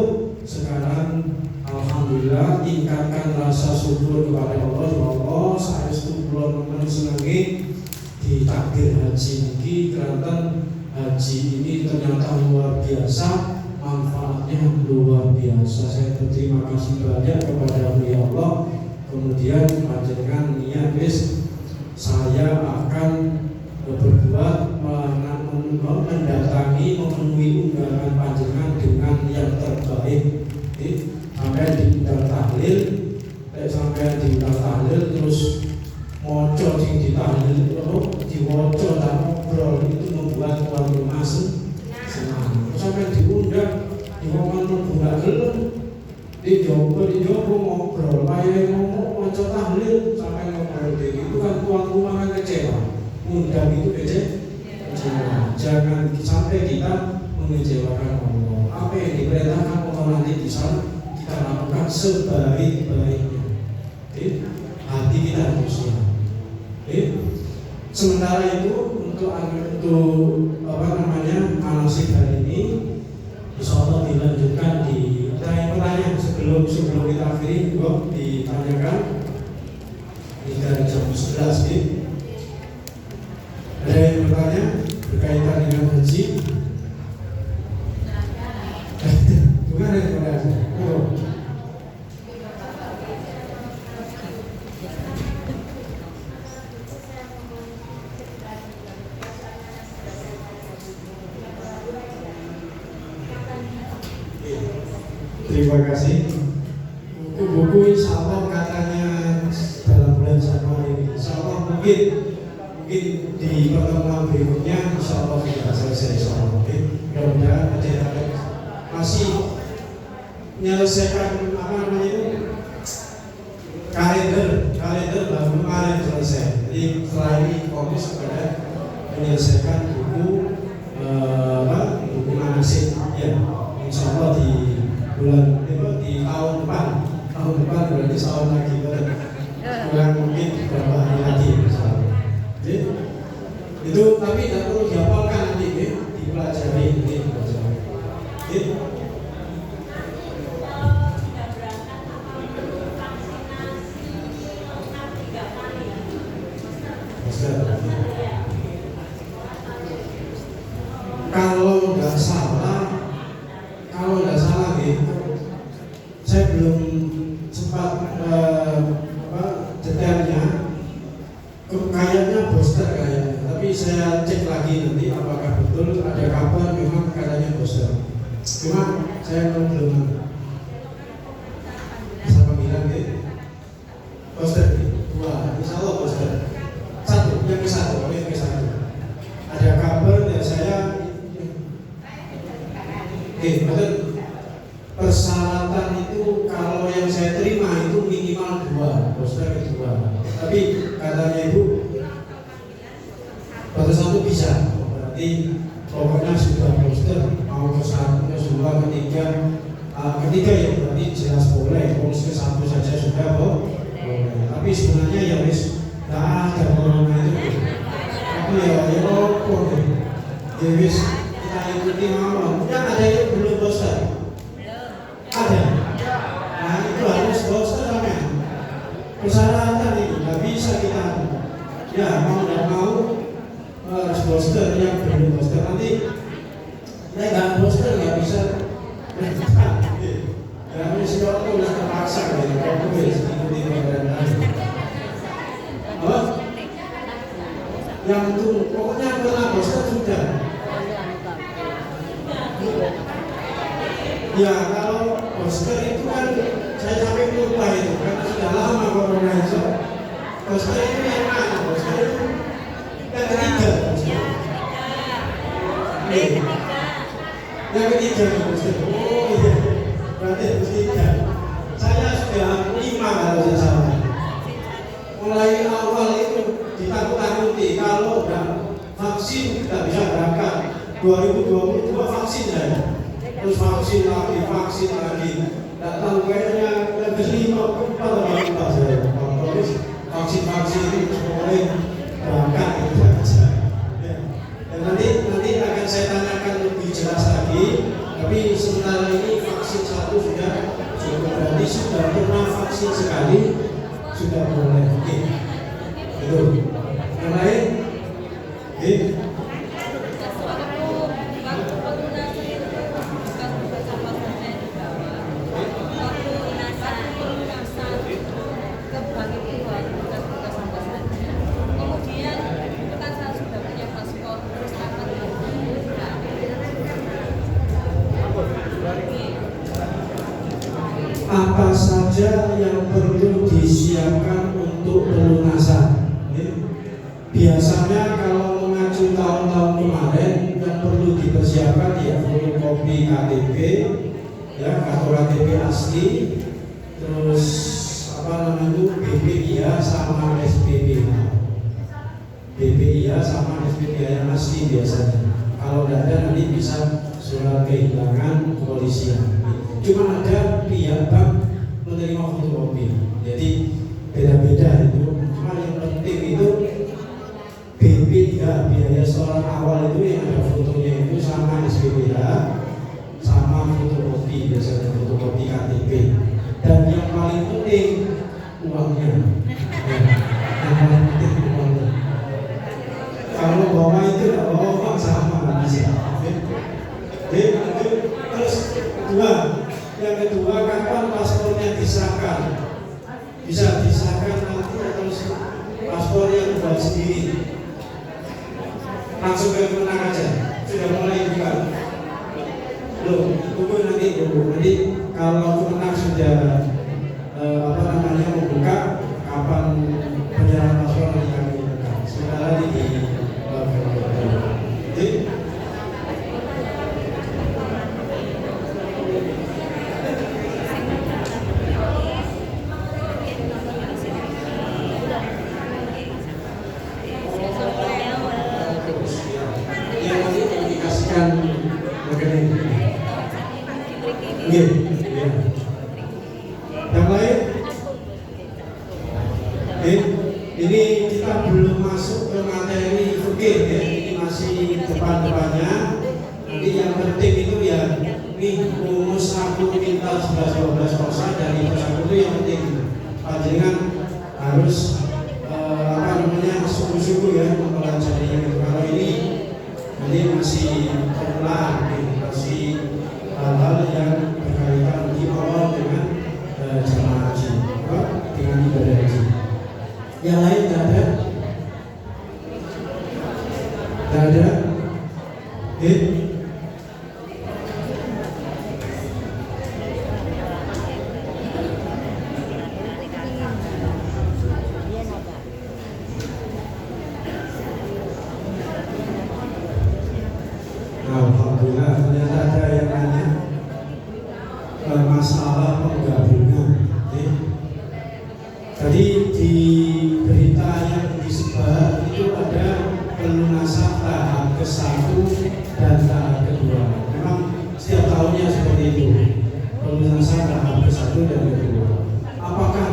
sekarang, alhamdulillah, tingkatkan rasa syukur kepada Allah. Allah saestu kula nemen senenge ditakdir haji ini, karena haji ini ternyata luar biasa, manfaatnya luar biasa. Saya berterima kasih banyak kepada Allah. Kemudian panjenengan niat saya akan berbuat mendatangi, memenuhi undangan panjenengan dengan yang terbaik. Sampai diundang tahlil, sampai diundang tahlil terus moco sing ditahlil, diwoco dan ngobrol, itu membuat tuan rumah senang. Sampai diundang, diomongin budak gelem, dijopo ngobrol, kayak ngomong moco tahlil sampai ngobrol itu kan tuan rumah kan kecewa. Undang itu kecewa. Jangan sampai kita mengecewakan Allah. Apa yang diperintahkan Allah nanti di sana kita lakukan sebaik-baiknya. Hati kita harus siap. Sementara itu untuk manasik hari ini, insyaallah dilanjutkan di pertanyaan sebelum kita akhiri, kok ditanyakan hingga jam 11. Ada yang bertanya berkaitan dengan haji? Bukan yang bertanya. Terima kasih. Buku insya Allah katanya dalam bulan Januari ini. Insya Allah mungkin di pertemuan berikutnya insya Allah sudah selesai. Insya Allah. Mudah-mudahan masih menyelesaikan kalender baru kemarin selesai. Jadi setelah ini fokus kepada menyelesaikan buku manasik. Ya, insya Allah di bulan di tahun depan berarti setahun lagi, kurang mungkin beberapa hari lagi misalnya. Itu tapi tidak perlu dihafalkan nanti, dipelajari. Kalau nggak salah saya belum sempat detailnya, kayaknya booster kayaknya, tapi saya cek lagi nanti apakah betul ada kabar memang katanya booster. Cuma saya belum bisa panggilan booster 2, insya Allah booster 1, yang ke 1. Ada kabar dari saya. Betul. Persyaratan itu kalau yang saya terima itu minimal 2, booster kedua. Tapi katanya Ibu booster 1 bisa. Berarti pokoknya sudah booster mau ke 1, ke 2, ketiga ya berarti jelas boleh. Booster 1 saja sudah boleh. Tapi sebenarnya ya wis ada corona itu. Tapi ya wis kita ikuti mawon. Kan ada yang belum booster. Ada. Nah itu harus booster kan. Persyaratan itu nggak bisa kita. Ya mau nggak mau harus booster, yang belum booster nanti. Nggak booster nggak bisa. Ya harus kalau harus terpaksa gitu. Kalau harus ikuti peraturan. Apa? Yang itu pokoknya pernah booster sudah. Ya kalau booster itu kan saya sampai lupa itu karena sudah lama corona itu. Booster itu yang mana? Booster itu yang ketiga. Yang ketiga booster. Oh iya, berarti ketiga. Saya sudah 5 kalau saya salah. Mulai awal itu ditakut vaksin tidak bisa berangkat. 2022 vaksin saya, terus vaksin lagi, tidak tahu kayaknya lebih 5 lupa saya. Terus vaksin itu boleh berangkat itu saja. Ya. Dan nanti akan saya tanyakan lebih jelas lagi. Tapi sementara ini vaksin satu sudah cukup, berarti sudah pernah vaksin sekali sudah boleh. Itu. Yang lain? Apa saja yang perlu disiapkan untuk pelunasan? Biasanya kalau mengacu tahun-tahun kemarin yang perlu dipersiapkan ya fotokopi KTP, ya kartu KTP asli, terus BPIA sama SPPH. BPIA sama SPPH yang asli biasanya. Kalau tidak ada nanti bisa surat kehilangan kepolisian. Cuma ada pihak bank menerima fotokopi, jadi beda-beda itu. Cuma yang penting itu BPIA, biaya setoran awal itu yang ada fotonya itu sama SPPH sama fotokopi, biasanya fotokopi KTP. Dan yang paling penting uangnya. Yang paling penting uangnya. Kalau bawa itu tidak bawa uang sama bisa. Terus yang kedua kapan paspornya disahkan? Bisa disahkan nanti atau paspor yang buat sendiri? Langsung ke Kemenang aja, sudah mulai buka. Tunggu nanti kalau Kemenang sudah membuka, kapan penyerahan paspor nanti kami buka. Sebentar lagi di yang lain, ini kita belum masuk ke materi fikih ya, ini masih depan-depannya. Nanti yang penting itu ya, rumus aku minta 11-12% dari persatu itu yang penting. Panjenengan harus sungguh-sungguh ya mempelajarinya. Kalau ini masih permulaan, masih hal-hal yang berkaitan di awal dengan jamaah haji, dengan ibadah haji. Yang lain tidak ada? Tidak ada? Alhamdulillah, ternyata ada yang nanya masalah penggabungan. Tadi di berita yang disebar itu ada pelunasan tahap ke-1 dan tahap ke-2. Memang setiap tahunnya seperti itu, pelunasan tahap ke-1 dan ke-2. Apakah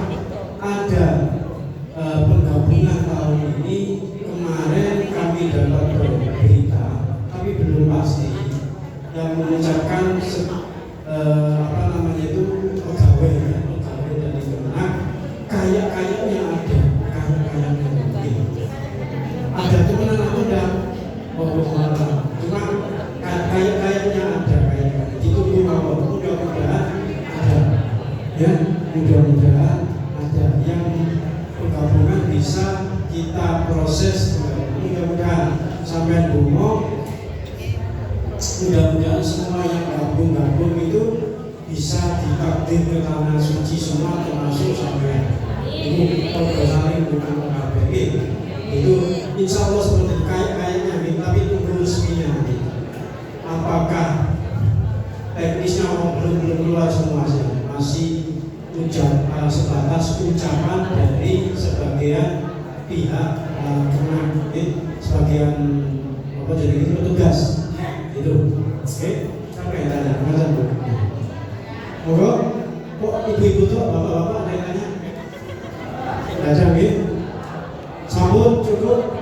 ada penggabungan tahun ini? Kemarin kami dapat berita, tapi belum pasti, yang mengucapkan pegawai dari Kemenang, kayaknya ada, ada teman aku udah cuma kayaknya ada, ditunggu mawon, mudah-mudahan ada, ya mudah-mudahan ada yang penggabungan bisa kita proses, mudah-mudahan sampai bungo. Mudah-mudahan semua yang gabung itu bisa ditakdir ke tanah suci semua, termasuk sampai ini saling bukan KPI. Itu insya Allah seperti kayaknya, tapi tunggu resminya nanti. Apakah teknisnya belum keluar semua sih? Masih sebatas ucapan dari sebagian pihak menang, sebagian apa jadi itu petugas itu, siapa yang tanya macam bu? Moga, kok ibu-ibu tuh bapak-bapak nanya? Ada sambut cukup.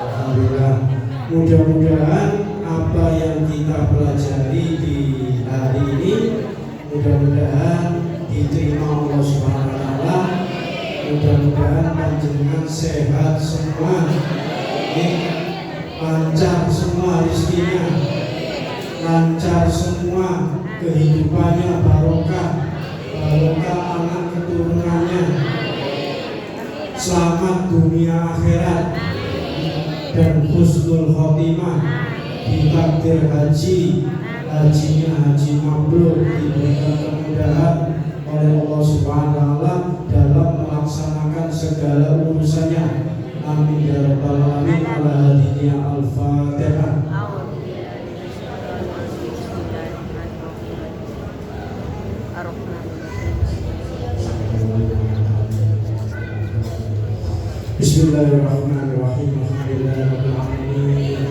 Alhamdulillah. Mudah-mudahan apa yang kita pelajari di hari ini mudah-mudahan diterima Allah Subhanahu wa taala. Mudah-mudahan panjenengan sehat semua, lancar semua rezekinya, lancar semua kehidupannya, barokah anak keturunannya, selamat dunia akhirat dan husnul khotimah, ditakdir hajinya haji mabrur, diberikan kemudahan oleh Allah Subhanahu wa taala dalam melaksanakan segala urusannya. Amin ya rabbal alamin. Ala hadiniya al-Fatihah. Bismillahirrahmanirrahim. Alhamdulillahirabbil alamin.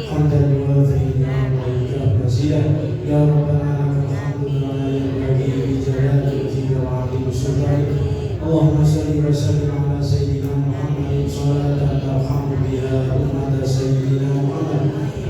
Hamdan yuwafi ni'amahu wa yukafi mazidah. Ya Rabbana lakal hamdu wa la yanbaghi li jalali wajhika wa 'azimi sultanik. Allahumma shalli wa sallim ala sayyidina Muhammadin salatan tarhamu biha ummata sayyidina Muhammad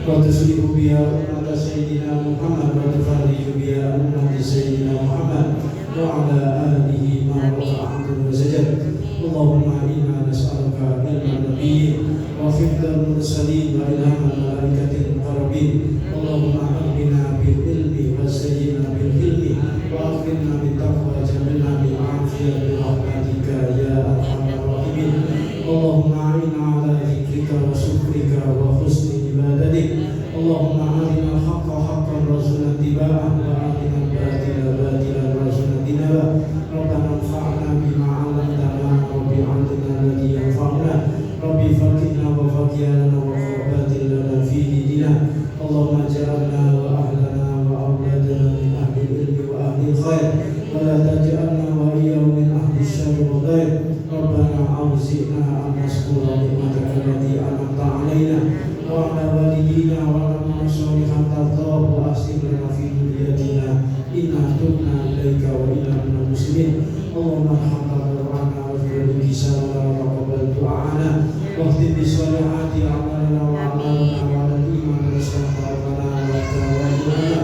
wa tuslihu biha ummata sayyidina Muhammad wa tufarriju biha ummata sayyidina Muhammad wa ala alihi ma waqa'ahu wa sajad. Allahumma inna nas'aluka ilman nabiyyin wa hifdzal mursalin wa ilhamal malaikatil muqarrabin. Allahumma aghna bil ilmi wa zayyinna bil hilmi wa aghfirna bit taqwa jamilna bil afiyah bi rahmatika ya arhamar rahimin. Allahumma inna ala dzikrika wa syukrika wa husni ibadatik. Allahumma arina al-haqqa haqqan warzuqna ittiba'ah wa arina al-batila batilan warzuqna ijtinabah. Rabbana anfa'na bima 'allamtana wa bi'ilmina alladhi yanfa'una. Rabbi faqihna wa faqihna wa qurbatin lana fi dinina. Allahumma ja'alna wa ahlana wa awladana min ahli ilmi wa ahli khair wa la taj'alna wa iyyahum min ahli syarri wa ghair. Rabbana awzi'na an nashkura ni'mataka allati an'amta 'alaina wa 'ala walidina wa 'ala sholihan tardah wa aslih lana fi dhurriyyatina inna tubna ilaika wa inna minal muslimin. Allahumma arhamna warhamna wa fir kisana wa taqabbal du'ana wa khtim bi sholihati a'malana wa a'malana wa 'ala al-iman wa sallallahu wa tawakkala.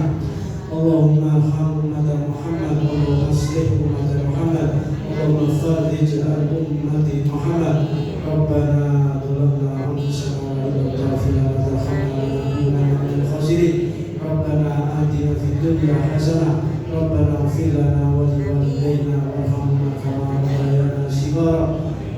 Allahumma arham ummata Muhammad wa aslih ummata Muhammad. Allahumma farij al-ummati Muhammad. Rabbana dhalamna anfusana wa lam taghfir lana wa tarhamna lanakunanna minal khasirin. Rabbana atina fid dunya hasanah. Rabbana ighfir lana wa liwalidayna warhamna kama rabbayana shighara.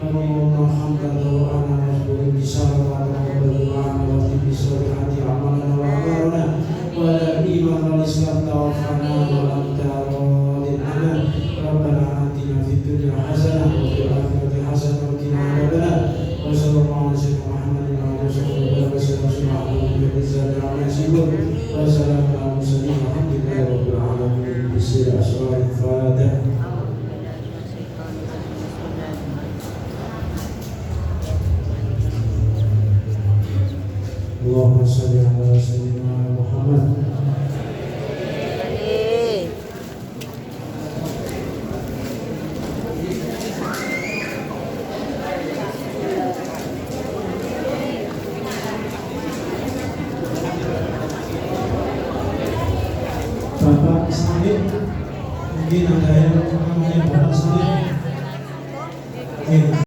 Allahumma hamdan wa ana nasbuhu bi sabri wa taqabbal du'ana wa bi sholihati a'malana wa a'malana wa la iman wal islam tawaffana wa anta radin 'anna. Rabbana atina fid dunya hasanah wa fil akhirati hasanah wa qina adzabannar. Wa sallallahu alaihi wa Muhammadin wa alihi wa sahbihi subhanallahi wa bihamdihi amma yasifun. Wa salamun ala mursalin walhamdulillahi rabbil alamin. Bismillahir rahmanir rahim. Allahumma shalli ala sayyidina Muhammad. Bapak Ismail, mungkin ada yang namanya Bapak Ismail.